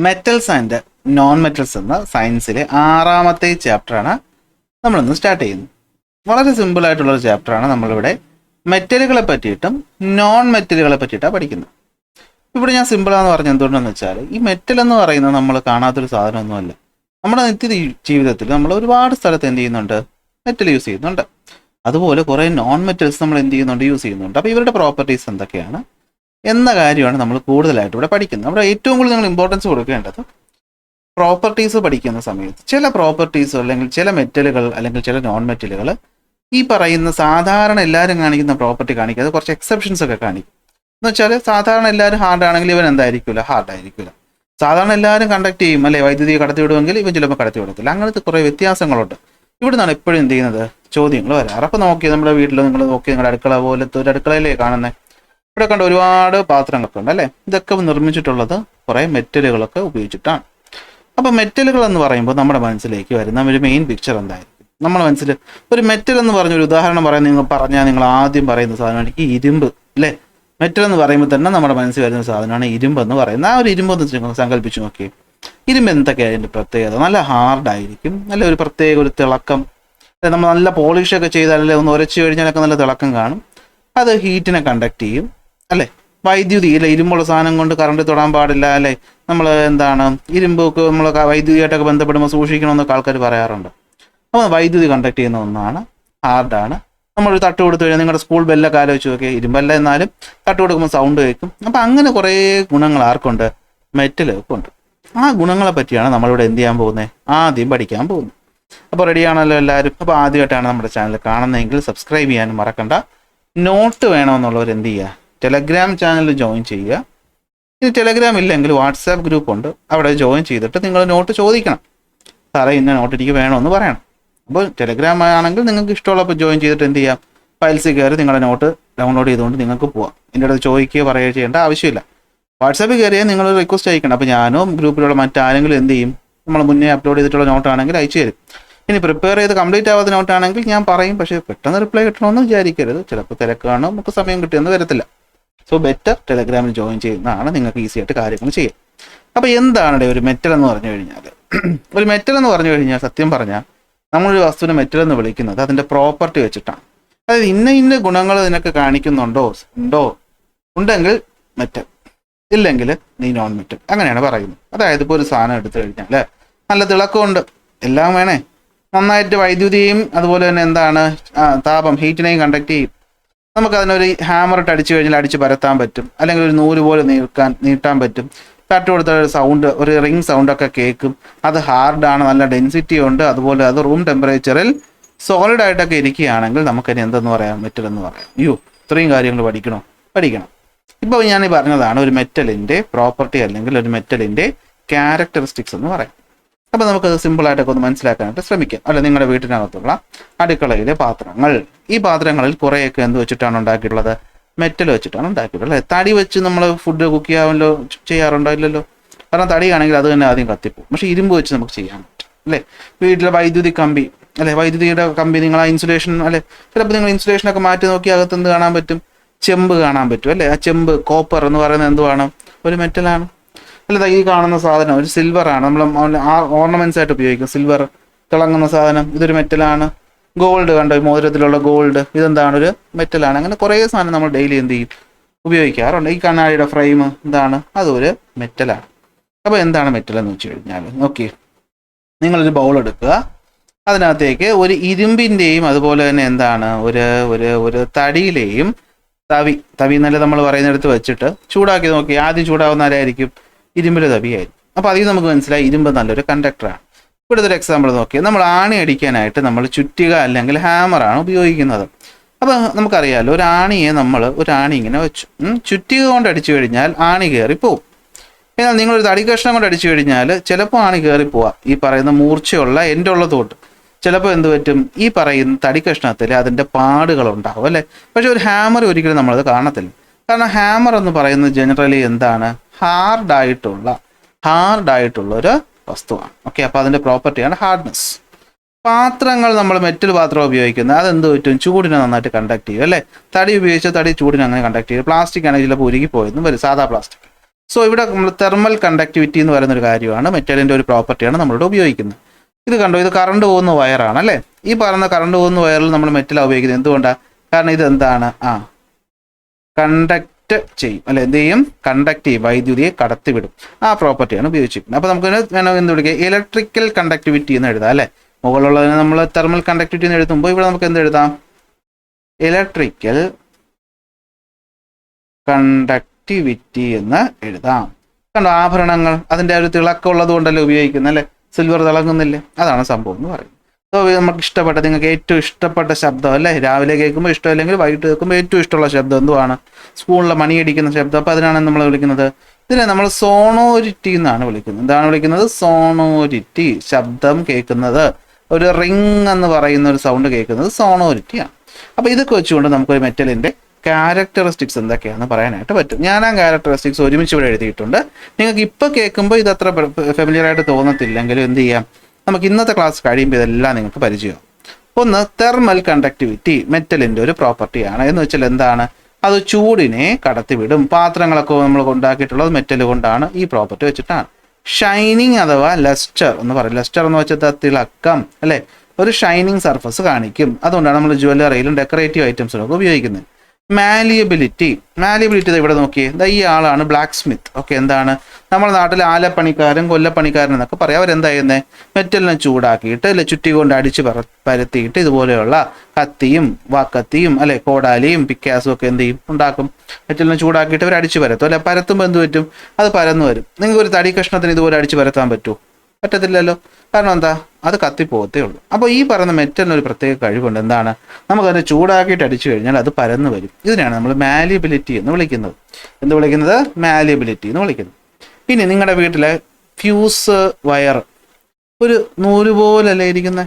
Metals and non metals എന്ന സയൻസിലെ 6ാമത്തെ ചാപ്റ്ററാണ് നമ്മളിന്ന് സ്റ്റാർട്ട് ചെയ്യുന്നത്. വളരെ സിമ്പിൾ ആയിട്ടുള്ളൊരു ചാപ്റ്ററാണ്. നമ്മളിവിടെ മെറ്റലുകളെ പറ്റിയിട്ടും നോൺ മെറ്റലുകളെ പറ്റിയിട്ടാണ് പഠിക്കുന്നത്. ഇവിടെ ഞാൻ സിമ്പിളാന്ന് പറഞ്ഞത് എന്തുകൊണ്ടെന്ന് വെച്ചാൽ, ഈ മെറ്റൽ എന്ന് പറയുന്നത് നമ്മൾ കാണാത്തൊരു സാധനമൊന്നുമല്ല. നമ്മുടെ നിത്യ ജീവിതത്തിൽ നമ്മൾ ഒരുപാട് സ്ഥലത്ത് എന്ത് ചെയ്യുന്നുണ്ട്, മെറ്റൽ യൂസ് ചെയ്യുന്നുണ്ട്. അതുപോലെ കുറേ നോൺ മെറ്റൽസ് നമ്മൾ എന്ത് ചെയ്യുന്നുണ്ട്, യൂസ് ചെയ്യുന്നുണ്ട്. അപ്പോൾ ഇവരുടെ പ്രോപ്പർട്ടീസ് എന്തൊക്കെയാണ് എന്ന കാര്യമാണ് നമ്മൾ കൂടുതലായിട്ട് ഇവിടെ പഠിക്കുന്നത്. നമ്മുടെ ഏറ്റവും കൂടുതൽ നിങ്ങൾ ഇമ്പോർട്ടൻസ് കൊടുക്കേണ്ടത് പ്രോപ്പർട്ടീസ് പഠിക്കുന്ന സമയത്ത് ചില പ്രോപ്പർട്ടീസ് അല്ലെങ്കിൽ ചില മെറ്റലുകൾ അല്ലെങ്കിൽ ചില നോൺ മെറ്റലുകൾ ഈ പറയുന്ന സാധാരണ എല്ലാവരും കാണിക്കുന്ന പ്രോപ്പർട്ടി കാണിക്കാതെ കുറച്ച് എക്സെപ്ഷൻസ് ഒക്കെ കാണിക്കും. എന്ന് വെച്ചാൽ സാധാരണ എല്ലാവരും ഹാർഡ് ആണെങ്കിൽ ഇവൻ എന്തായിരിക്കില്ല, ഹാർഡ് ആയിരിക്കില്ല. സാധാരണ എല്ലാവരും കണ്ടക്ട് ചെയ്യും അല്ലെ, വൈദ്യുതി കടത്തി വിടുമെങ്കിൽ ഇവൻ ചിലപ്പോൾ കടത്തി വിടത്തില്ല. അങ്ങനത്തെ കുറേ വ്യത്യാസങ്ങളുണ്ട്. ഇവിടെ നിന്നാണ് എപ്പോഴും എന്ത് ചെയ്യുന്നത്, ചോദ്യങ്ങൾ വരാറ്. അപ്പോൾ നോക്കി നമ്മുടെ വീട്ടിൽ നിങ്ങൾ നോക്കി, നിങ്ങളുടെ അടുക്കള പോലത്തെ ഒരു അടുക്കളയിലേ കാണുന്നത്, ഇവിടെ കണ്ട ഒരുപാട് പാത്രങ്ങളൊക്കെ ഉണ്ട് അല്ലേ. ഇതൊക്കെ നിർമ്മിച്ചിട്ടുള്ളത് കുറേ മെറ്റലുകളൊക്കെ ഉപയോഗിച്ചിട്ടാണ്. അപ്പോൾ മെറ്റലുകൾ എന്ന് പറയുമ്പോൾ നമ്മുടെ മനസ്സിലേക്ക് വരുന്ന ഒരു മെയിൻ പിക്ചർ എന്തായിരിക്കും? നമ്മുടെ മനസ്സിൽ ഒരു മെറ്റൽ എന്ന് പറഞ്ഞൊരു ഉദാഹരണം പറഞ്ഞാൽ നിങ്ങൾ ആദ്യം പറയുന്ന സാധനമാണ് ഈ ഇരുമ്പ് അല്ലേ. മെറ്റൽ എന്ന് പറയുമ്പോൾ തന്നെ നമ്മുടെ മനസ്സിൽ വരുന്ന സാധനമാണ് ഇരുമ്പ് എന്ന് പറയുന്നത്. ആ ഒരു ഇരുമ്പ് എന്ന് സങ്കല്പിച്ച് നോക്കി. ഇരുമ്പ് എന്തൊക്കെയാണ് അതിൻ്റെ പ്രത്യേകത? നല്ല ഹാർഡായിരിക്കും, നല്ല ഒരു പ്രത്യേക ഒരു തിളക്കം. നമ്മൾ നല്ല പോളിഷൊക്കെ ചെയ്താലല്ലേ ഒന്ന് ഉരച്ച് കഴിഞ്ഞാലൊക്കെ നല്ല തിളക്കം കാണും. അത് ഹീറ്റിനെ കണ്ടക്ട് ചെയ്യും അല്ലേ. വൈദ്യുതി അല്ലെ, ഇരുമ്പുള്ള സാധനം കൊണ്ട് കറണ്ട് തൊടാൻ പാടില്ല അല്ലേ. നമ്മൾ എന്താണ് ഇരുമ്പൊക്കെ നമ്മൾ വൈദ്യുതിയായിട്ടൊക്കെ ബന്ധപ്പെടുമ്പോൾ സൂക്ഷിക്കണമെന്നൊക്കെ ആൾക്കാർ പറയാറുണ്ട്. അപ്പോൾ വൈദ്യുതി കണ്ടക്ട് ചെയ്യുന്ന ഒന്നാണ്, ഹാർഡാണ്. നമ്മളൊരു തട്ട് കൊടുത്തു കഴിഞ്ഞാൽ നിങ്ങളുടെ സ്കൂൾ ബെല്ലൊക്കെ ആലോചിച്ച് നോക്കിയാൽ ഇരുമ്പല്ല, എന്നാലും തട്ട് കൊടുക്കുമ്പോൾ സൗണ്ട് കേൾക്കും. അപ്പം അങ്ങനെ കുറേ ഗുണങ്ങൾ ആർക്കുണ്ട്, മെറ്റലൊക്കെ ഉണ്ട്. ആ ഗുണങ്ങളെ പറ്റിയാണ് നമ്മളിവിടെ എന്ത് ചെയ്യാൻ പോകുന്നത്, ആദ്യം പഠിക്കാൻ പോകുന്നത്. അപ്പോൾ റെഡിയാണല്ലോ എല്ലാവരും? അപ്പോൾ ആദ്യമായിട്ടാണ് നമ്മുടെ ചാനൽ കാണുന്നതെങ്കിൽ സബ്സ്ക്രൈബ് ചെയ്യാനും മറക്കണ്ട. നോട്ട് വേണമെന്നുള്ളവർ എന്ത് ചെയ്യുക, ടെലഗ്രാം ചാനൽ ജോയിൻ ചെയ്യുക. ഇനി ടെലഗ്രാം ഇല്ലെങ്കിൽ വാട്സാപ്പ് ഗ്രൂപ്പ് ഉണ്ട്, അവിടെ ജോയിൻ ചെയ്തിട്ട് നിങ്ങൾ നോട്ട് ചോദിക്കണം. സാറേ ഇന്ന നോട്ട് എനിക്ക് വേണമെന്ന് പറയണം. അപ്പോൾ ടെലഗ്രാം ആണെങ്കിൽ നിങ്ങൾക്ക് ഇഷ്ടമുള്ളപ്പോൾ ജോയിൻ ചെയ്തിട്ട് എന്ത് ചെയ്യാം, ഫയൽസിൽ കയറി നിങ്ങളുടെ നോട്ട് ഡൗൺലോഡ് ചെയ്തുകൊണ്ട് നിങ്ങൾക്ക് പോവാം. എൻ്റെ അടുത്ത് ചോദിക്കുകയോ പറയുകയോ ചെയ്യേണ്ട ആവശ്യമില്ല. വാട്സാപ്പിൽ കയറിയാൽ നിങ്ങൾ റിക്വസ്റ്റ് അയക്കണം. അപ്പോൾ ഞാനോ ഗ്രൂപ്പിലുള്ള മറ്റാരെങ്കിലും എന്ത് ചെയ്യും, നമ്മൾ മുന്നേ അപ്ലോഡ് ചെയ്തിട്ടുള്ള നോട്ടാണെങ്കിൽ അയച്ചു തരും. ഇനി പ്രിപ്പയർ ചെയ്ത് കംപ്ലീറ്റ് ആവാത്ത നോട്ടാണെങ്കിൽ ഞാൻ പറയും, പക്ഷേ പെട്ടെന്ന് റിപ്ലൈ കിട്ടണമെന്ന് വിചാരിക്കരുത്. ചിലപ്പോൾ തിരക്കാണോ, നമുക്ക് സമയം കിട്ടിയെന്ന് വരത്തില്ല. സോ ബെറ്റർ ടെലഗ്രാമിൽ ജോയിൻ ചെയ്യുന്നതാണ്, നിങ്ങൾക്ക് ഈസി ആയിട്ട് കാര്യങ്ങൾ ചെയ്യാം. അപ്പോൾ എന്താണ് ഒരു മെറ്റൽ എന്ന് പറഞ്ഞു കഴിഞ്ഞാൽ? ഒരു മെറ്റൽ എന്ന് പറഞ്ഞു കഴിഞ്ഞാൽ സത്യം പറഞ്ഞാൽ നമ്മളൊരു വസ്തുവിനെ മെറ്റൽ എന്ന് വിളിക്കുന്നത് അതിൻ്റെ പ്രോപ്പർട്ടി വെച്ചിട്ടാണ്. അതായത് ഇന്ന ഗുണങ്ങൾ ഇതിനൊക്കെ കാണിക്കുന്നുണ്ടോ, ഉണ്ടെങ്കിൽ മെറ്റൽ, ഇല്ലെങ്കിൽ നീ നോൺ മെറ്റൽ, അങ്ങനെയാണ് പറയുന്നത്. അതായത് ഇപ്പോൾ ഒരു സാധനം എടുത്തു കഴിഞ്ഞാൽ നല്ല തിളക്കമുണ്ട്, എല്ലാം വേണേ, നന്നായിട്ട് വൈദ്യുതിയും അതുപോലെ തന്നെ എന്താണ് താപം, ഹീറ്റിനെയും കണ്ടക്ട് ചെയ്യും. നമുക്കതിനൊരു ഹാമറിട്ട് അടിച്ചു കഴിഞ്ഞാൽ അടിച്ച് പരത്താൻ പറ്റും, അല്ലെങ്കിൽ ഒരു നൂല് പോലെ നീട്ടാൻ പറ്റും. തട്ട് കൊടുത്ത ഒരു സൗണ്ട്, ഒരു റിംഗ് സൗണ്ടൊക്കെ കേൾക്കും. അത് ഹാർഡാണ്, നല്ല ഡെൻസിറ്റി ഉണ്ട്. അതുപോലെ അത് റൂം ടെമ്പറേച്ചറിൽ സോളിഡ് ആയിട്ടൊക്കെ ഇരിക്കുകയാണെങ്കിൽ നമുക്കതിന് എന്തെന്ന് പറയാം, മെറ്റൽ എന്ന് പറയാം. ഇത്രയും കാര്യങ്ങൾ പഠിക്കണം. ഇപ്പോൾ ഞാൻ പറഞ്ഞതാണ് ഒരു മെറ്റലിൻ്റെ പ്രോപ്പർട്ടി അല്ലെങ്കിൽ ഒരു മെറ്റലിൻ്റെ ക്യാരക്ടറിസ്റ്റിക്സ് എന്ന് പറയാം. അപ്പോൾ നമുക്കത് സിമ്പിളായിട്ടൊക്കെ ഒന്ന് മനസ്സിലാക്കാനായിട്ട് ശ്രമിക്കാം. അല്ല, നിങ്ങളുടെ വീട്ടിനകത്തുള്ള അടുക്കളയിലെ പാത്രങ്ങൾ, ഈ പാത്രങ്ങളിൽ കുറേയൊക്കെ എന്ത് വെച്ചിട്ടാണ് ഉണ്ടാക്കിയിട്ടുള്ളത്, മെറ്റൽ വെച്ചിട്ടാണ് ഉണ്ടാക്കിയിട്ടുള്ളത് അല്ലേ. തടി വെച്ച് നമ്മൾ ഫുഡ് കുക്ക് ചെയ്യാറുണ്ടോ? ഇല്ലല്ലോ. കാരണം തടിയാണെങ്കിൽ അത് തന്നെ ആദ്യം കത്തിപ്പോകും. പക്ഷേ ഇരുമ്പ് വെച്ച് നമുക്ക് ചെയ്യാൻ പറ്റും അല്ലേ. വീട്ടിലെ വൈദ്യുതി കമ്പി അല്ലെ, വൈദ്യുതിയുടെ കമ്പി, നിങ്ങൾ ആ ഇൻസുലേഷൻ അല്ലെ, ചിലപ്പോൾ നിങ്ങൾ ഇൻസുലേഷനൊക്കെ മാറ്റി നോക്കി അകത്തെന്ത് കാണാൻ പറ്റും, ചെമ്പ് കാണാൻ പറ്റും അല്ലേ. ആ ചെമ്പ്, കോപ്പർ എന്ന് പറയുന്നത് എന്തുവാണ്, ഒരു മെറ്റലാണ്. അല്ല, ഈ കാണുന്ന സാധനം ഒരു സിൽവറാണ്, നമ്മൾ ഓർണമെന്റ്സ് ആയിട്ട് ഉപയോഗിക്കും. സിൽവർ തിളങ്ങുന്ന സാധനം, ഇതൊരു മെറ്റലാണ്. ഗോൾഡ് കണ്ടോ, മോതിരത്തിലുള്ള ഗോൾഡ്, ഇതെന്താണ്, ഒരു മെറ്റലാണ്. അങ്ങനെ കുറേ സാധനം നമ്മൾ ഡെയിലി എന്ത് ചെയ്യും, ഉപയോഗിക്കാറുണ്ട്. ഈ കണ്ണാടിയുടെ ഫ്രെയിം എന്താണ്, അതൊരു മെറ്റലാണ്. അപ്പോൾ എന്താണ് മെറ്റൽ എന്ന് വെച്ച് കഴിഞ്ഞാൽ, നോക്കി, നിങ്ങളൊരു ബൗൾ എടുക്കുക, അതിനകത്തേക്ക് ഒരു ഇരുമ്പിൻ്റെയും അതുപോലെ തന്നെ എന്താണ് ഒരു തടിയിലെയും തവി എന്നല്ല നമ്മൾ പറയുന്നിടത്ത് വെച്ചിട്ട് ചൂടാക്കി നോക്കി. ആദ്യം ചൂടാവുന്ന ആരായിരിക്കും, ഇരുമ്പിലെ തവിയായിരിക്കും. അപ്പോൾ അതിൽ നമുക്ക് മനസ്സിലായി ഇരുമ്പ് നല്ലൊരു കണ്ടക്ടറാണ്. ഇവിടുത്തെ ഒരു എക്സാമ്പിൾ നോക്കിയാൽ, നമ്മൾ ആണി അടിക്കാനായിട്ട് നമ്മൾ ചുറ്റിക അല്ലെങ്കിൽ ഹാമറാണ് ഉപയോഗിക്കുന്നത്. അപ്പോൾ നമുക്കറിയാമല്ലോ, ഒരു ആണി ഇങ്ങനെ വെച്ചു, ചുറ്റിക കൊണ്ട് അടിച്ചു കഴിഞ്ഞാൽ ആണി കയറിപ്പോവും. എന്നാൽ നിങ്ങളൊരു തടി കഷ്ണം കൊണ്ട് അടിച്ചു കഴിഞ്ഞാൽ ചിലപ്പോൾ ആണി കയറിപ്പോവാം. ഈ പറയുന്ന മൂർച്ചയുള്ള എൻ്റുള്ള തോട്ട് ചിലപ്പോൾ എന്ത് പറ്റും, ഈ പറയുന്ന തടി കഷ്ണത്തിൽ അതിൻ്റെ പാടുകളുണ്ടാവും അല്ലേ. പക്ഷെ ഒരു ഹാമർ ഒരിക്കലും നമ്മളത് കാണത്തില്ല. കാരണം ഹാമർ എന്ന് പറയുന്നത് ജനറലി എന്താണ്, ഹാർഡായിട്ടുള്ള ഒരു വസ്തുവാണ്. ഓക്കെ, അപ്പോൾ അതിൻ്റെ പ്രോപ്പർട്ടിയാണ് ഹാർഡ്നെസ്. പാത്രങ്ങൾ, നമ്മൾ മെറ്റൽ പാത്രം ഉപയോഗിക്കുന്നത്, അതെന്ത് പറ്റും, ചൂടിനെ നന്നായിട്ട് കണ്ടക്ട് ചെയ്യും അല്ലേ. തടി ഉപയോഗിച്ച തടി ചൂടിനെ അങ്ങനെ കണ്ടക്ട് ചെയ്യും. പ്ലാസ്റ്റിക് ആണെങ്കിൽ ചിലപ്പോൾ ഉരുകിപ്പോയെന്നും വരും, സാധാ പ്ലാസ്റ്റിക്. സോ ഇവിടെ നമ്മൾ തെർമൽ കണ്ടക്ടിവിറ്റി എന്ന് പറയുന്നൊരു കാര്യമാണ്, മെറ്റലിൻ്റെ ഒരു പ്രോപ്പർട്ടിയാണ് നമ്മളിവിടെ ഉപയോഗിക്കുന്നത്. ഇത് കണ്ടോ, ഇത് കറണ്ട് പോകുന്ന വയറാണ് അല്ലേ. ഈ പറയുന്ന കറണ്ട് പോകുന്ന വയറിൽ നമ്മൾ മെറ്റലാണ് ഉപയോഗിക്കുന്നത്. എന്തുകൊണ്ടാണ്? കാരണം ഇത് എന്താണ്, കണ്ടക്ട് ചെയ്യും അല്ലെ, എന്ത് ചെയ്യും? കണ്ടക്ട് ചെയ്യും, വൈദ്യുതിയെ കടത്തിവിടും. ആ പ്രോപ്പർട്ടിയാണ് ഉപയോഗിച്ചിരിക്കുന്നത്. അപ്പോൾ നമുക്ക് വേണം എന്ത് വിളിക്കുക? ഇലക്ട്രിക്കൽ കണ്ടക്ടിവിറ്റി എന്ന് എഴുതാം അല്ലേ. മുകളിലുള്ളതിന് നമ്മൾ തെർമൽ കണ്ടക്ടിവിറ്റി എന്ന് എഴുതുമ്പോൾ ഇവിടെ നമുക്ക് എന്ത് എഴുതാം? ഇലക്ട്രിക്കൽ കണ്ടക്ടിവിറ്റി എന്ന് എഴുതാം. കണ്ടോ, ആഭരണങ്ങൾ അതിൻ്റെ ഒരു തിളക്കം ഉള്ളത് കൊണ്ടല്ലേ ഉപയോഗിക്കുന്നത് അല്ലേ. സിൽവർ തിളങ്ങുന്നില്ലേ, അതാണ് സംഭവം എന്ന് പറയുന്നത്. സോ നമുക്ക് ഇഷ്ടപ്പെട്ട, നിങ്ങൾക്ക് ഏറ്റവും ഇഷ്ടപ്പെട്ട ശബ്ദം അല്ലേ, രാവിലെ കേൾക്കുമ്പോൾ ഇഷ്ടമല്ലെങ്കിൽ വൈകിട്ട് കേൾക്കുമ്പോൾ ഏറ്റവും ഇഷ്ടമുള്ള ശബ്ദം എന്തുവാണ്? സ്കൂളിലെ മണിയടിക്കുന്ന ശബ്ദം. അപ്പോൾ അതിനാണ് നമ്മൾ വിളിക്കുന്നത്, ഇതിനെ നമ്മൾ സോണോരിറ്റി എന്നാണ് വിളിക്കുന്നത്. എന്താണ് വിളിക്കുന്നത്? സോണോരിറ്റി. ശബ്ദം കേൾക്കുന്നത്, ഒരു റിങ് എന്ന് പറയുന്ന ഒരു സൗണ്ട് കേൾക്കുന്നത് സോണോരിറ്റിയാണ്. അപ്പോൾ ഇതൊക്കെ വെച്ചുകൊണ്ട് നമുക്കൊരു മെറ്റലിൻ്റെ ക്യാരക്ടറിസ്റ്റിക്സ് എന്തൊക്കെയാണെന്ന് പറയാനായിട്ട് പറ്റും. ഞാൻ ആ ക്യാരക്ടറിസ്റ്റിക്സ് ഒരുമിച്ച് ഇവിടെ എഴുതിയിട്ടുണ്ട്. നിങ്ങൾക്ക് ഇപ്പോൾ കേൾക്കുമ്പോൾ ഇത് അത്ര ഫെമിലിയർ ആയിട്ട് തോന്നത്തില്ലെങ്കിലും എന്ത് ചെയ്യാം, നമുക്ക് ഇന്നത്തെ ക്ലാസ് കഴിയുമ്പോൾ ഇതെല്ലാം നിങ്ങൾക്ക് പരിചയമാവും. ഒന്ന്, തെർമൽ കണ്ടക്ടിവിറ്റി മെറ്റലിൻ്റെ ഒരു പ്രോപ്പർട്ടിയാണ്. എന്ന് വെച്ചാൽ എന്താണ്? അത് ചൂടിനെ കടത്തിവിടും. പാത്രങ്ങളൊക്കെ നമ്മൾ ഉണ്ടാക്കിയിട്ടുള്ളത് മെറ്റൽ കൊണ്ടാണ്, ഈ പ്രോപ്പർട്ടി വെച്ചിട്ടാണ്. ഷൈനിങ് അഥവാ ലസ്റ്റർ എന്ന് പറയും. ലസ്റ്റർ എന്ന് വെച്ചാൽ തിളക്കം അല്ലേ, ഒരു ഷൈനിങ് സർഫസ് കാണിക്കും. അതുകൊണ്ടാണ് നമ്മൾ ജ്വല്ലറിയിലും ഡെക്കറേറ്റീവ് ഐറ്റംസിലൊക്കെ ഉപയോഗിക്കുന്നത്. മാലിയബിലിറ്റി ഇവിടെ നോക്കിയേ, ഈ ആളാണ് ബ്ലാക്ക് സ്മിത്ത്. ഓക്കെ, എന്താണ്? നമ്മുടെ നാട്ടിൽ ആലപ്പണിക്കാരൻ, കൊല്ലപ്പണിക്കാരൻ എന്നൊക്കെ പറയാം. അവരെന്താ ചെയ്യുന്നത്? മെറ്റലിനെ ചൂടാക്കിയിട്ട് അല്ലെ ചുറ്റി കൊണ്ട് അടിച്ച് പരത്തിയിട്ട് ഇതുപോലെയുള്ള കത്തിയും വാക്കത്തിയും അല്ലെ കോടാലിയും പിക്കാസും ഒക്കെ എന്ത് ചെയ്യും? ഉണ്ടാക്കും. മെറ്റലിനെ ചൂടാക്കിയിട്ട് അവർ അടിച്ച് പരത്തും അല്ലെ. പരത്തുമ്പോൾ എന്ത് പറ്റും? അത് പരന്നു വരും. നിങ്ങൾക്ക് ഒരു തടി കഷ്ണത്തിന് ഇതുപോലെ അടിച്ച് പരത്താൻ പറ്റുമോ? പറ്റത്തില്ലല്ലോ. കാരണം എന്താ? അത് കത്തിപ്പോകത്തേ ഉള്ളൂ. അപ്പോൾ ഈ പറയുന്ന മെറ്റലിനൊരു പ്രത്യേക കഴിവുണ്ട്. എന്താണ്? നമുക്കതിനെ ചൂടാക്കിയിട്ട് അടിച്ചു കഴിഞ്ഞാൽ അത് പരന്നു വരും. ഇതിനാണ് നമ്മൾ മാലിയബിലിറ്റി എന്ന് വിളിക്കുന്നത്. എന്ത് വിളിക്കുന്നത്? മാലിയബിലിറ്റി എന്ന് വിളിക്കുന്നത്. ഇനി നിങ്ങളുടെ വീട്ടിലെ ഫ്യൂസ് വയർ ഒരു നൂല് പോലല്ലേ ഇരിക്കുന്നത്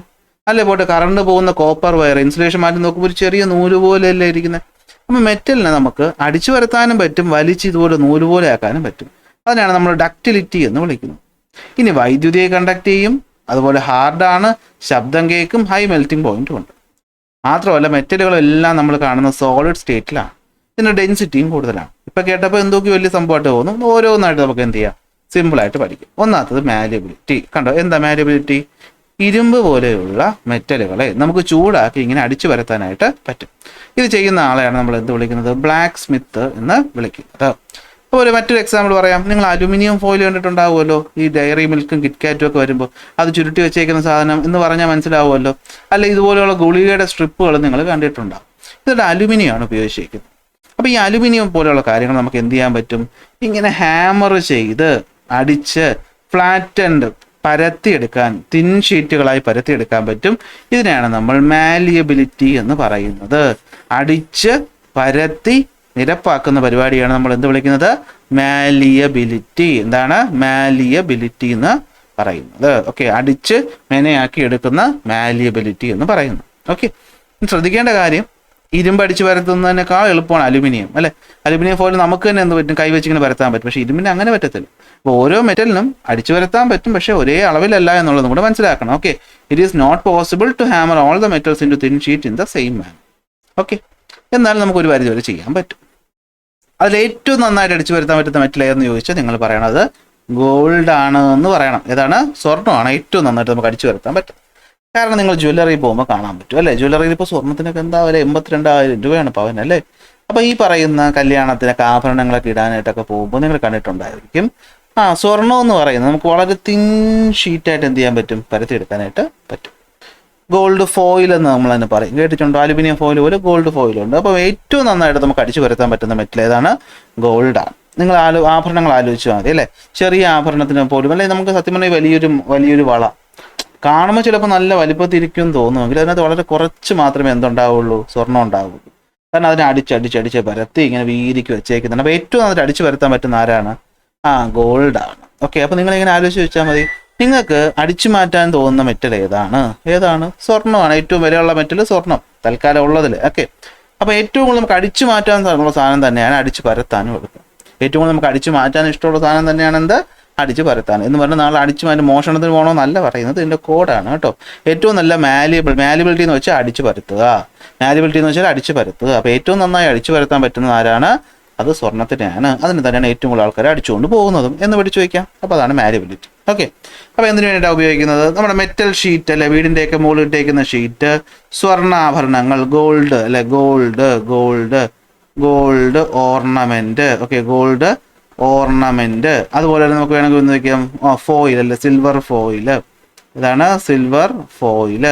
അല്ലേ? പോട്ടെ, കറണ്ട് പോകുന്ന കോപ്പർ വയർ ഇൻസുലേഷൻ മാറ്റി നോക്കുമ്പോൾ ഒരു ചെറിയ നൂല് പോലെയല്ലേ ഇരിക്കുന്നത്. അപ്പോൾ മെറ്റലിനെ നമുക്ക് അടിച്ചു പരത്താനും പറ്റും, വലിച്ച് ഇതുപോലെ നൂല് പോലെ ആക്കാനും പറ്റും. അതിനാണ് നമ്മൾ ഡക്റ്റിലിറ്റി എന്ന് വിളിക്കുന്നത്. ഇനി വൈദ്യുതിയെ കണ്ടക്ട് ചെയ്യും, അതുപോലെ ഹാർഡാണ്, ശബ്ദം കേൾക്കും, ഹൈ മെൽറ്റിംഗ് പോയിന്റും ഉണ്ട്. മാത്രമല്ല മെറ്റലുകളെല്ലാം നമ്മൾ കാണുന്ന സോളിഡ് സ്റ്റേറ്റിലാണ്. ഇതിൻ്റെ ഡെൻസിറ്റിയും കൂടുതലാണ്. ഇപ്പം കേട്ടപ്പോൾ എന്തൊക്കെ വലിയ സംഭവമായിട്ട് തോന്നും. ഓരോന്നായിട്ട് നമുക്ക് എന്ത് ചെയ്യാം? സിമ്പിളായിട്ട് പഠിക്കും. ഒന്നാമത്തത് മാലിയബിലിറ്റി. കണ്ടോ, എന്താ മാലിയബിലിറ്റി? ഇരുമ്പ് പോലെയുള്ള മെറ്റലുകളെ നമുക്ക് ചൂടാക്കി ഇങ്ങനെ അടിച്ചു പരത്താനായിട്ട് പറ്റും. ഇത് ചെയ്യുന്ന ആളെയാണ് നമ്മൾ എന്ത് വിളിക്കുന്നത്? ബ്ലാക്ക് സ്മിത്ത് എന്ന് വിളിക്കുന്നത്. അപ്പോൾ മറ്റൊരു എക്സാമ്പിൾ പറയാം. നിങ്ങൾ അലുമിനിയം ഫോയിൽ കണ്ടിട്ടുണ്ടാവുമല്ലോ, ഈ ഡയറി മിൽക്കും കിറ്റ്കാറ്റും ഒക്കെ വരുമ്പോൾ അത് ചുരുട്ടി വെച്ചേക്കുന്ന സാധനം എന്ന് പറഞ്ഞാൽ മനസ്സിലാവുമല്ലോ. അല്ല, ഇതുപോലെയുള്ള ഗുളികയുടെ സ്ട്രിപ്പുകൾ നിങ്ങൾ കണ്ടിട്ടുണ്ടാവും. ഇതൊരു അലുമിനിയമാണ് ഉപയോഗിച്ചിരിക്കുന്നത്. അപ്പോൾ ഈ അലുമിനിയം പോലെയുള്ള കാര്യങ്ങൾ നമുക്ക് എന്ത് ചെയ്യാൻ പറ്റും? ഇങ്ങനെ ഹാമർ ചെയ്ത് അടിച്ച് ഫ്ലാറ്റൻഡ് പരത്തിയെടുക്കാൻ, തിൻ ഷീറ്റുകളായി പരത്തിയെടുക്കാൻ പറ്റും. ഇതിനെയാണ് നമ്മൾ മാലിയബിലിറ്റി എന്ന് പറയുന്നത്. അടിച്ച് പരത്തി നിരപ്പാക്കുന്ന പരിപാടിയാണ് നമ്മൾ എന്ത് വിളിക്കുന്നത്? മാലിയബിലിറ്റി. എന്താണ്? മാലിയബിലിറ്റി എന്ന് പറയുന്നത്. ഓക്കെ, അടിച്ച് മെനയാക്കി എടുക്കുന്ന മാലിയബിലിറ്റി എന്ന് പറയുന്നു. ഓക്കെ, ശ്രദ്ധിക്കേണ്ട കാര്യം, ഇരുമ്പ് അടിച്ച് പരത്തുന്നതിനേക്കാൾ എളുപ്പമാണ് അലുമിനിയം അല്ലെ. അലുമിനിയം ഫോയിൽ നമുക്ക് തന്നെ എന്ത് പറ്റും? കൈവച്ചിങ്ങനെ പരത്താൻ പറ്റും. പക്ഷേ ഇരുമ്പിന് അങ്ങനെ പറ്റത്തില്ല. അപ്പോൾ ഓരോ മെറ്റലിനും അടിച്ചു പരത്താൻ പറ്റും, പക്ഷേ ഒരേ അളവിലല്ല എന്നുള്ളത് കൂടെ മനസ്സിലാക്കണം. Okay, it is not possible to hammer all the metals into thin sheet in the same man. Okay, എന്നാൽ നമുക്കൊരു പരിധി വരെ ചെയ്യാൻ പറ്റും. അതിൽ ഏറ്റവും നന്നായിട്ട് അടിച്ചു വരുത്താൻ പറ്റുന്ന മെറ്റൽ ഏതെന്ന് ചോദിച്ചാൽ നിങ്ങൾ പറയണത് ഗോൾഡ് ആണ് എന്ന് പറയണം. ഏതാണ്? സ്വർണ്ണമാണ് ഏറ്റവും നന്നായിട്ട് നമുക്ക് അടിച്ചു വരുത്താൻ പറ്റും. കാരണം നിങ്ങൾ ജ്വല്ലറി പോകുമ്പോൾ കാണാൻ പറ്റും അല്ലേ. ജ്വല്ലറിയിൽ ഇപ്പോൾ സ്വർണ്ണത്തിനൊക്കെ എന്താ വില? 82,000 രൂപയാണ് പവൻ അല്ലേ. അപ്പോൾ ഈ പറയുന്ന കല്യാണത്തിനൊക്കെ ആഭരണങ്ങളൊക്കെ ഇടാനായിട്ടൊക്കെ പോകുമ്പോൾ നിങ്ങൾ കണ്ടിട്ടുണ്ടായിരിക്കും. സ്വർണ്ണം എന്ന് പറയുന്നത് നമുക്ക് വളരെ തിൻ ഷീറ്റായിട്ട് എന്ത് ചെയ്യാൻ പറ്റും? പരത്തിയെടുക്കാനായിട്ട് പറ്റും. ഗോൾഡ് ഫോയിൽ എന്ന് നമ്മൾ തന്നെ പറയും, കേട്ടിട്ടുണ്ടോ? അലുമിനിയം ഫോയിൽ പോലെ ഗോൾഡ് ഫോയിലുണ്ട്. അപ്പോൾ ഏറ്റവും നന്നായിട്ട് നമുക്ക് അടിച്ചു പരത്താൻ പറ്റുന്ന മെറ്റൽ ഏതാണ്? ഗോൾഡാണ്. നിങ്ങൾ ആഭരണങ്ങൾ ആലോചിച്ചാൽ മതി അല്ലേ. ചെറിയ ആഭരണത്തിന് പോലും അല്ലെ, നമുക്ക് സത്യം പറഞ്ഞാൽ വലിയൊരു വള കാണുമ്പോൾ ചിലപ്പോൾ നല്ല വലിപ്പത്തിരിക്കും തോന്നുമെങ്കിൽ അതിനകത്ത് വളരെ കുറച്ച് മാത്രമേ എന്തുണ്ടാവുള്ളൂ? സ്വർണ്ണം ഉണ്ടാവുള്ളൂ. കാരണം അതിനെ അടിച്ച് പരത്തി ഇങ്ങനെ വീതിക്ക് വെച്ചേക്കുന്നുണ്ട്. അപ്പോൾ ഏറ്റവും നന്നായിട്ട് അടിച്ചു പരത്താൻ പറ്റുന്ന ആരാണ്? ഗോൾഡാണ്. ഓക്കെ, അപ്പോൾ നിങ്ങളിങ്ങനെ ആലോചിച്ച് വെച്ചാൽ മതി. നിങ്ങൾക്ക് അടിച്ചു മാറ്റാൻ തോന്നുന്ന മെറ്റൽ ഏതാണ്? സ്വർണ്ണമാണ്. ഏറ്റവും വിലയുള്ള മെറ്റൽ സ്വർണ്ണം തൽക്കാലം ഉള്ളതിൽ. ഓക്കെ, അപ്പോൾ ഏറ്റവും കൂടുതൽ നമുക്ക് അടിച്ചു മാറ്റാൻ ഉള്ള സാധനം തന്നെയാണ് അടിച്ചു പരത്താനും എടുക്കുക. ഏറ്റവും കൂടുതൽ നമുക്ക് അടിച്ചു മാറ്റാൻ ഇഷ്ടമുള്ള സാധനം തന്നെയാണ് എന്ത്? അടിച്ചു പരത്താൻ എന്ന് പറഞ്ഞാൽ നാളെ അടിച്ചു മാറ്റി മോഷണത്തിന് പോകണമെന്നല്ല പറയുന്നത്, ഇതിൻ്റെ കോഡാണ് കേട്ടോ. ഏറ്റവും നല്ല മാലിയബിലിറ്റി എന്ന് വെച്ചാൽ അടിച്ചു പരത്തുക. മാലിയബിലിറ്റി എന്ന് വെച്ചാൽ അടിച്ചു പരത്തുക. അപ്പോൾ ഏറ്റവും നന്നായി അടിച്ചു പരത്താൻ പറ്റുന്ന ആരാണ്? അത് സ്വർണ്ണത്തിനെയാണ്, അതിന് തന്നെയാണ് ഏറ്റവും കൂടുതൽ ആൾക്കാർ അടിച്ചുകൊണ്ട് പോകുന്നതും എന്ന് പഠിച്ചു വയ്ക്കാം. അപ്പോൾ അതാണ് മാലിബിലിറ്റി. ഓക്കെ, അപ്പോൾ എന്തിനു വേണ്ടിയിട്ടാണ് ഉപയോഗിക്കുന്നത്? നമ്മുടെ മെറ്റൽ ഷീറ്റ് അല്ലെ, വീടിൻ്റെയൊക്കെ മുകളിൽ ഇട്ടേക്കുന്ന ഷീറ്റ്, സ്വർണ്ണാഭരണങ്ങൾ, ഗോൾഡ് അല്ലെ, gold ornament. Okay, gold ornament. അതുപോലെ തന്നെ നമുക്ക് വേണമെങ്കിൽ ഒന്ന് വയ്ക്കാം ഫോയിൽ അല്ലെ, സിൽവർ ഫോയിൽ. ഇതാണ് സിൽവർ ഫോയിൽ.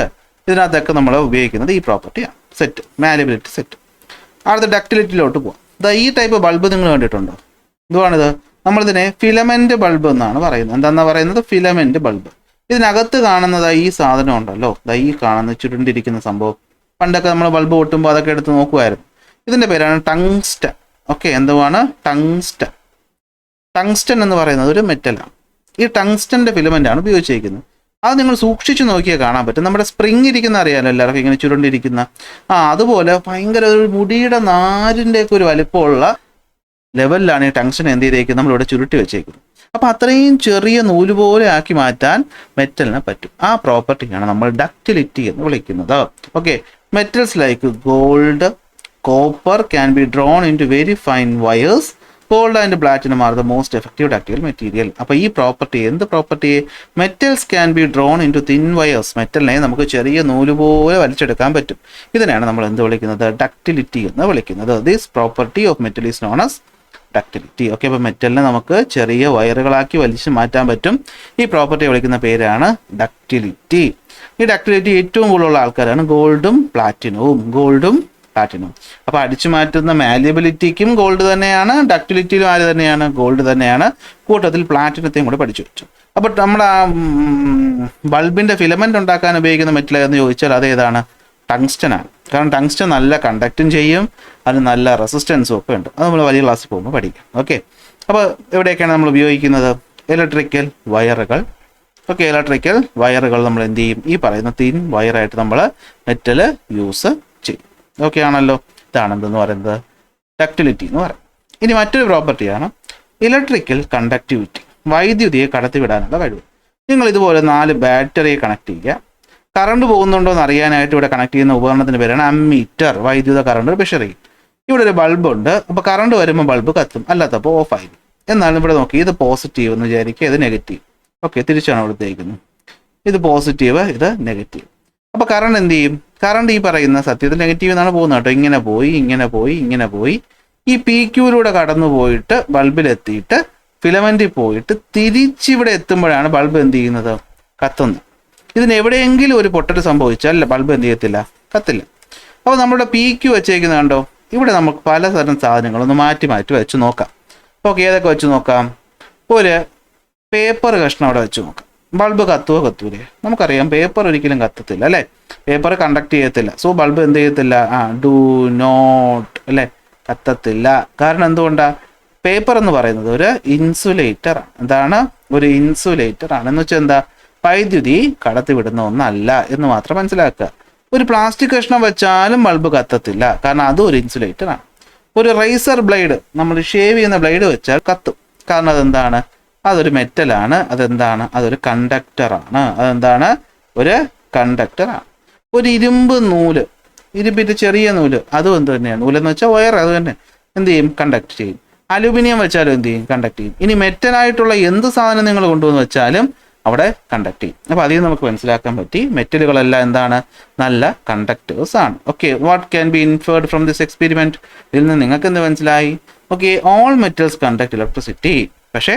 ഇതിനകത്തൊക്കെ നമ്മൾ ഉപയോഗിക്കുന്നത് ഈ പ്രോപ്പർട്ടിയാണ്. Set, malleability set. അടുത്ത ഡക്റ്റിലിറ്റിയിലോട്ട് പോകാം. ഈ ടൈപ്പ് ബൾബ് നിങ്ങൾ കണ്ടിട്ടുണ്ടോ? എന്തുവാണിത്? നമ്മളിതിനെ ഫിലമെന്റ് ബൾബ് എന്നാണ് പറയുന്നത്. എന്താണെന്നാ പറയുന്നത്? Filament bulb. ഇതിനകത്ത് കാണുന്നത് ഈ സാധനം ഉണ്ടല്ലോ, ഈ കാണുന്ന ചുരുണ്ടിരിക്കുന്ന സംഭവം. പണ്ടൊക്കെ നമ്മൾ ബൾബ് പൊട്ടുമ്പോൾ അതൊക്കെ എടുത്ത് നോക്കുമായിരുന്നു. ഇതിൻ്റെ പേരാണ് ടങ്സ്റ്റൺ. ഓക്കെ, എന്തുവാണ്? ടങ്സ്റ്റൺ എന്ന് പറയുന്നത് ഒരു മെറ്റലാണ്. ഈ ടങ്സ്റ്റൻ്റെ ഫിലമെൻ്റ് ആണ് ഉപയോഗിച്ചിരിക്കുന്നത്. അത് നിങ്ങൾ സൂക്ഷിച്ച് നോക്കിയാൽ കാണാൻ പറ്റും. നമ്മുടെ സ്പ്രിങ് ഇരിക്കുന്ന അറിയാമല്ലോ എല്ലാവർക്കും, ഇങ്ങനെ ചുരുണ്ടിരിക്കുന്ന അതുപോലെ ഭയങ്കര ഒരു മുടിയുടെ നാരിൻ്റെയൊക്കെ ഒരു വലിപ്പമുള്ള ലെവലിലാണ് ഈ ടങ്സ്റ്റൺ എന്ത് ചെയ്തേക്കുന്നത്, നമ്മളിവിടെ ചുരുട്ടി വെച്ചേക്കുന്നത്. അപ്പോൾ അത്രയും ചെറിയ നൂല് പോലെ ആക്കി മാറ്റാൻ മെറ്റലിനെ പറ്റും. ആ പ്രോപ്പർട്ടിയാണ് നമ്മൾ ഡക്റ്റിലിറ്റി എന്ന് വിളിക്കുന്നത്. Okay, metals like gold, copper can be drawn into very fine wires. Gold and platinum are the most effective ductile material. അപ്പോൾ ഈ പ്രോപ്പർട്ടി, എന്ത് property? Metals can be drawn into thin wires. മെറ്റലിനെ നമുക്ക് ചെറിയ നൂല് പോലെ വലിച്ചെടുക്കാൻ പറ്റും. ഇതിനെയാണ് നമ്മൾ എന്ത് വിളിക്കുന്നത്? ഡക്റ്റിലിറ്റി എന്ന് വിളിക്കുന്നത്. This property of metal is known as ductility. Okay, അപ്പോൾ മെറ്റലിനെ നമുക്ക് ചെറിയ വയറുകളാക്കി വലിച്ചു മാറ്റാൻ പറ്റും. ഈ പ്രോപ്പർട്ടി വിളിക്കുന്ന പേരാണ് ഡക്റ്റിലിറ്റി. ഈ ഡക്റ്റിലിറ്റി ഏറ്റവും കൂടുതലുള്ള ആൾക്കാരാണ് ഗോൾഡും പ്ലാറ്റിനവും. അപ്പോൾ അടിച്ചു മാറ്റുന്ന മാലിയബിലിറ്റിക്കും ഗോൾഡ് തന്നെയാണ്, ഡക്റ്റിലിറ്റിയിലും ആര് തന്നെയാണ്? ഗോൾഡ് തന്നെയാണ്. കൂട്ടത്തിൽ പ്ലാറ്റിനത്തെയും കൂടെ പഠിച്ചു വെച്ചു. അപ്പോൾ നമ്മുടെ ബൾബിൻ്റെ ഫിലമെൻ്റ് ഉണ്ടാക്കാൻ ഉപയോഗിക്കുന്ന മെറ്റൽ എന്ന് ചോദിച്ചാൽ അതേതാണ്? ടങ്സ്റ്റൺ ആണ്. കാരണം ടങ്സ്റ്റൺ നല്ല കണ്ടക്റ്റും ചെയ്യും, അതിന് നല്ല റെസിസ്റ്റൻസും ഒക്കെ ഉണ്ട്. അത് നമ്മൾ വലിയ ക്ലാസ്സിൽ പോകുമ്പോൾ പഠിക്കാം. ഓക്കെ, അപ്പോൾ എവിടെയൊക്കെയാണ് നമ്മൾ ഉപയോഗിക്കുന്നത്? ഇലക്ട്രിക്കൽ വയറുകൾ. ഓക്കെ, ഇലക്ട്രിക്കൽ വയറുകൾ നമ്മൾ എന്ത് ചെയ്യും? ഈ പറയുന്ന തിൻ വയറായിട്ട് നമ്മൾ മെറ്റൽ യൂസ് ചെയ്യും. ഓക്കെ ആണല്ലോ. ഇതാണ് എന്തെന്ന് പറയുന്നത്? ഡക്റ്റിലിറ്റി എന്ന് പറയും. ഇനി മറ്റൊരു പ്രോപ്പർട്ടിയാണ് ഇലക്ട്രിക്കൽ കണ്ടക്ടിവിറ്റി. വൈദ്യുതിയെ കടത്തിവിടാനുള്ള കഴിവ്. നിങ്ങൾ ഇതുപോലെ 4 ബാറ്ററിയെ കണക്ട് ചെയ്യുക. കറണ്ട് പോകുന്നുണ്ടോ എന്ന് അറിയാനായിട്ട് ഇവിടെ കണക്ട് ചെയ്യുന്ന ഉപകരണത്തിന് പേരാണ് അമ്മീറ്റർ. വൈദ്യുത കറണ്ട് മെഷർ ചെയ്യും. ഇവിടെ ഒരു ബൾബ് ഉണ്ട്. അപ്പോൾ കറണ്ട് വരുമ്പോൾ ബൾബ് കത്തും, അല്ലാത്തപ്പോൾ ഓഫ് ആയിരിക്കും. എന്നാലും ഇവിടെ നോക്കി, ഇത് പോസിറ്റീവ് എന്ന് വിചാരിക്കുക, ഇത് നെഗറ്റീവ്. ഓക്കെ, തിരിച്ചാണ് ഇവിടെ തേക്കുന്നത്. ഇത് പോസിറ്റീവ്, ഇത് നെഗറ്റീവ്. അപ്പോൾ കറണ്ട് എന്ത് ചെയ്യും? കറണ്ട് ഈ പറയുന്ന സത്യത്തിൽ നെഗറ്റീവ് എന്നാണ് പോകുന്നത് കേട്ടോ. ഇങ്ങനെ പോയി ഈ പി ക്യൂയിലൂടെ കടന്നു പോയിട്ട് ബൾബിലെത്തിയിട്ട് ഫിലമെൻറ്റിൽ പോയിട്ട് തിരിച്ചിവിടെ എത്തുമ്പോഴാണ് ബൾബ് എന്ത് ചെയ്യുന്നത്? കത്തുന്നത്. ഇതിന് എവിടെയെങ്കിലും ഒരു പൊട്ടൽ സംഭവിച്ചാൽ ബൾബ് എന്ത് ചെയ്യത്തില്ല? കത്തില്ല. അപ്പോൾ നമ്മുടെ പി ക്യൂ വെച്ചേക്കുന്നത് കണ്ടോ, ഇവിടെ നമുക്ക് പലതരം സാധനങ്ങളൊന്ന് മാറ്റി വെച്ച് നോക്കാം. ഓക്കെ, ഏതൊക്കെ വെച്ച് നോക്കാം? ഒരു പേപ്പർ കഷ്ണം അവിടെ വെച്ച് നോക്കാം. ബൾബ് കത്തൂലേ? നമുക്കറിയാം പേപ്പർ ഒരിക്കലും കത്തത്തില്ല അല്ലേ, പേപ്പർ കണ്ടക്ട് ചെയ്യത്തില്ല. സോ ബൾബ് എന്ത് ചെയ്യത്തില്ല? ഡു നോട്ട് അല്ലേ, കത്തത്തില്ല. കാരണം എന്തുകൊണ്ടാണ്? പേപ്പർ എന്ന് പറയുന്നത് ഒരു ഇൻസുലേറ്റർ ആണ്. എന്താണ്? ഒരു ഇൻസുലേറ്റർ ആണ്. എന്ന് വെച്ചാൽ എന്താ? വൈദ്യുതി കടത്തിവിടുന്ന ഒന്നല്ല എന്ന് മാത്രം മനസ്സിലാക്കുക. ഒരു പ്ലാസ്റ്റിക് കഷ്ണം വെച്ചാലും ബൾബ് കത്തത്തില്ല, കാരണം അതും ഒരു ഇൻസുലേറ്റർ ആണ്. ഒരു റേസർ ബ്ലേഡ്, നമ്മൾ ഷേവ് ചെയ്യുന്ന ബ്ലേഡ് വെച്ചാൽ കത്തും. കാരണം അതെന്താണ്? അതൊരു മെറ്റലാണ്. അതെന്താണ്? അതൊരു കണ്ടക്ടറാണ്. അതെന്താണ്? ഒരു കണ്ടക്ടറാണ്. ഒരു ഇരുമ്പ് നൂല്, ഇരുമ്പിൻ്റെ ചെറിയ നൂല്, അതും എന്ത് തന്നെയാണ്? നൂലെന്ന് വെച്ചാൽ വയർ, അത് തന്നെ എന്ത് ചെയ്യും? കണ്ടക്ട് ചെയ്യും. അലൂമിനിയം വെച്ചാലും എന്ത് ചെയ്യും? കണ്ടക്ട് ചെയ്യും. ഇനി മെറ്റലായിട്ടുള്ള എന്ത് സാധനം നിങ്ങൾ കൊണ്ടുവന്ന് വെച്ചാലും അവിടെ കണ്ടക്ട് ചെയ്യും. അപ്പോൾ അതിൽ നമുക്ക് മനസ്സിലാക്കാൻ പറ്റി മെറ്റലുകളെല്ലാം എന്താണ്? നല്ല കണ്ടക്ടേഴ്സ് ആണ്. Okay, what can be inferred from this experiment? ഇതിൽ നിന്ന് നിങ്ങൾക്ക് എന്ത് മനസ്സിലായി? Okay, all metals conduct electricity. പക്ഷേ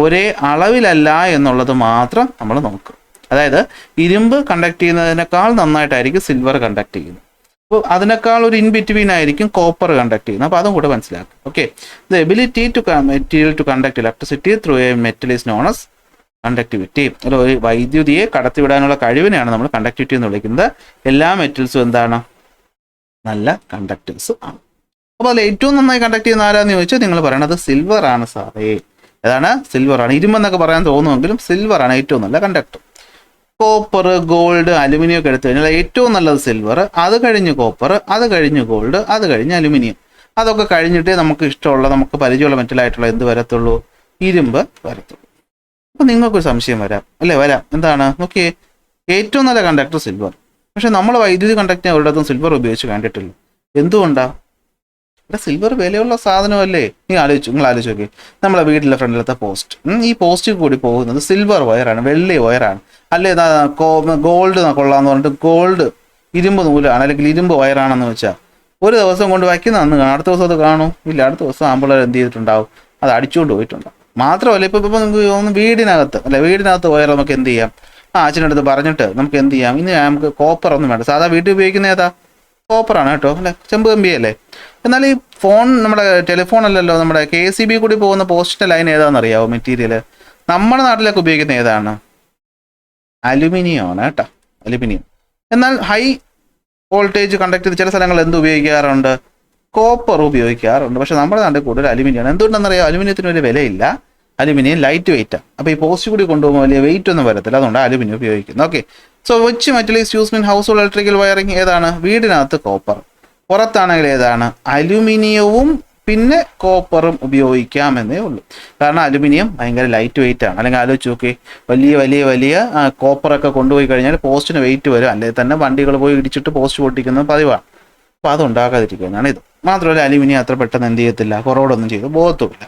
ഒരേ അളവിലല്ല എന്നുള്ളത് മാത്രം നമ്മൾ നോക്കും. അതായത് ഇരുമ്പ് കണ്ടക്ട് ചെയ്യുന്നതിനേക്കാൾ നന്നായിട്ടായിരിക്കും സിൽവർ കണ്ടക്ട് ചെയ്യുന്നത്. അപ്പോൾ അതിനേക്കാൾ ഒരു ഇൻ ബിറ്റ്വീൻ ആയിരിക്കും കോപ്പർ കണ്ടക്ട് ചെയ്യുന്നത്. അപ്പോൾ അതും കൂടെ മനസ്സിലാക്കും. Okay, the ability to material to conduct electricity through a metal is known as conductivity. അല്ല, ഒരു വൈദ്യുതിയെ കടത്തിവിടാനുള്ള കഴിവിനെയാണ് നമ്മൾ കണ്ടക്ടിവിറ്റി എന്ന് വിളിക്കുന്നത്. എല്ലാ മെറ്റൽസും എന്താണ്? നല്ല കണ്ടക്ടേഴ്സ് ആണ്. അപ്പോൾ അതിൽ ഏറ്റവും നന്നായി കണ്ടക്ട് ചെയ്യുന്ന ആരാന്ന് ചോദിച്ചാൽ നിങ്ങൾ പറയണത് സിൽവർ ആണ് സാറേ. ഏതാണ്? സിൽവർ ആണ്. ഇരുമ്പെന്നൊക്കെ പറയാൻ തോന്നുമെങ്കിലും സിൽവർ ആണ് ഏറ്റവും നല്ല കണ്ടക്ടർ. കോപ്പർ, ഗോൾഡ്, അലുമിനിയം ഒക്കെ എടുത്തു കഴിഞ്ഞാൽ ഏറ്റവും നല്ലത് സിൽവർ, അത് കഴിഞ്ഞ് കോപ്പർ, അത് കഴിഞ്ഞ് ഗോൾഡ്, അത് കഴിഞ്ഞ് അലുമിനിയം. അതൊക്കെ കഴിഞ്ഞിട്ടേ നമുക്ക് ഇഷ്ടമുള്ള, നമുക്ക് പരിചയമുള്ള മെറ്റലായിട്ടുള്ള എന്ത് വരത്തുള്ളൂ? ഇരുമ്പ് വരത്തുള്ളൂ. അപ്പോൾ നിങ്ങൾക്കൊരു സംശയം വരാം അല്ലേ? വരാം. എന്താണ്? നോക്കിയേ, ഏറ്റവും നല്ല കണ്ടക്ടർ സിൽവർ. പക്ഷെ നമ്മൾ വൈദ്യുതി കണ്ടക്ട് ഒരിടത്തും സിൽവർ ഉപയോഗിച്ച് കണ്ടിട്ടില്ല. എന്തുകൊണ്ടാണ്? ഇവിടെ സിൽവർ വിലയുള്ള സാധനമല്ലേ. നിങ്ങൾ ആലോചിച്ച് നോക്കി, നമ്മളെ വീട്ടിലെ ഫ്രണ്ടിലത്തെ പോസ്റ്റ്, ഈ പോസ്റ്റിൽ കൂടി പോകുന്നത് സിൽവർ വയറാണ്, വെള്ളി വയറാണ്. അല്ലേ ഗോൾഡ് കൊള്ളാന്ന് പറഞ്ഞിട്ട് ഗോൾഡ് ഇരുമ്പ് നൂലാണ് അല്ലെങ്കിൽ ഇരുമ്പ് വയറാണെന്ന് വെച്ചാൽ ഒരു ദിവസം കൊണ്ട് വയ്ക്കുന്ന അന്ന് അടുത്ത ദിവസം അത് കാണും ഇല്ല, അടുത്ത ദിവസം ആമ്പിള്ളേർ എന്ത് ചെയ്തിട്ടുണ്ടാവും, അത് അടിച്ചുകൊണ്ട് പോയിട്ടുണ്ടാവും. മാത്രമല്ല ഇപ്പം നമുക്ക് വീടിനകത്ത് വീടിനകത്ത് വയർ നമുക്ക് എന്ത് ചെയ്യാം, അച്ഛനടുത്ത് പറഞ്ഞിട്ട് നമുക്ക് എന്ത് ചെയ്യാം, ഇന്ന് നമുക്ക് കോപ്പർ ഒന്നും വേണ്ട, സാധാ വീട്ടിൽ ഉപയോഗിക്കുന്ന ഏതാ കോപ്പറാണ് കേട്ടോ, അല്ലെ ചെമ്പ് കമ്പിയല്ലേ. എന്നാൽ ഈ ഫോൺ നമ്മുടെ ടെലിഫോൺ അല്ലല്ലോ, നമ്മുടെ KCB കൂടി പോകുന്ന പോസ്റ്റിൻ്റെ ലൈൻ ഏതാണെന്ന് അറിയാവോ? മെറ്റീരിയൽ നമ്മുടെ നാട്ടിലൊക്കെ ഉപയോഗിക്കുന്ന ഏതാണ്? അലുമിനിയം ആണ് കേട്ടോ, അലുമിനിയം. എന്നാൽ ഹൈ വോൾട്ടേജ് കണ്ടക്ട് ചെയ്ത് ചില സ്ഥലങ്ങളിൽ എന്ത് ഉപയോഗിക്കാറുണ്ട്, കോപ്പർ ഉപയോഗിക്കാറുണ്ട്. പക്ഷെ നമ്മുടെ നാട്ടിൽ കൂടുതൽ അലുമിനിയമാണ്. എന്തുകൊണ്ടെന്നറിയാം, അലുമിനിയത്തിന് ഒരു വിലയില്ല, അലുമിനിയം ലൈറ്റ് വെയിറ്റാണ്. അപ്പോൾ ഈ പോസ്റ്റ് കൂടി കൊണ്ടുപോകുമ്പോൾ വലിയ വെയിറ്റ് ഒന്നും വരത്തില്ല, അതുകൊണ്ട് അലുമിനിയം ഉപയോഗിക്കുന്നത്. Okay, so which metal is used in house hold electrical wiring? ഏതാണ്? വീടിനകത്ത് കോപ്പർ, പുറത്താണെങ്കിൽ ഏതാണ്? അലുമിനിയവും പിന്നെ കോപ്പറും ഉപയോഗിക്കാമെന്നേ ഉള്ളൂ. കാരണം അലുമിനിയം ഭയങ്കര ലൈറ്റ് വെയിറ്റ് ആണ്. അല്ലെങ്കിൽ ആലോചിച്ച് നോക്കി, വലിയ വലിയ വലിയ കോപ്പറൊക്കെ കൊണ്ടുപോയി കഴിഞ്ഞാൽ പോസ്റ്റിന് വെയിറ്റ് വരും, അല്ലെങ്കിൽ തന്നെ വണ്ടികൾ പോയി ഇടിച്ചിട്ട് പോസ്റ്റ് പൊട്ടിക്കുന്നത് പതിവാണ്. അപ്പോൾ അത് ഉണ്ടാക്കാതിരിക്കുന്നതാണ് ഇത്. മാത്രമല്ല അലുമിനിയം അത്ര പെട്ടെന്ന് എന്ത് ചെയ്യത്തില്ല, കൊറോഡൊന്നും ചെയ്ത് പോകത്തുമില്ല.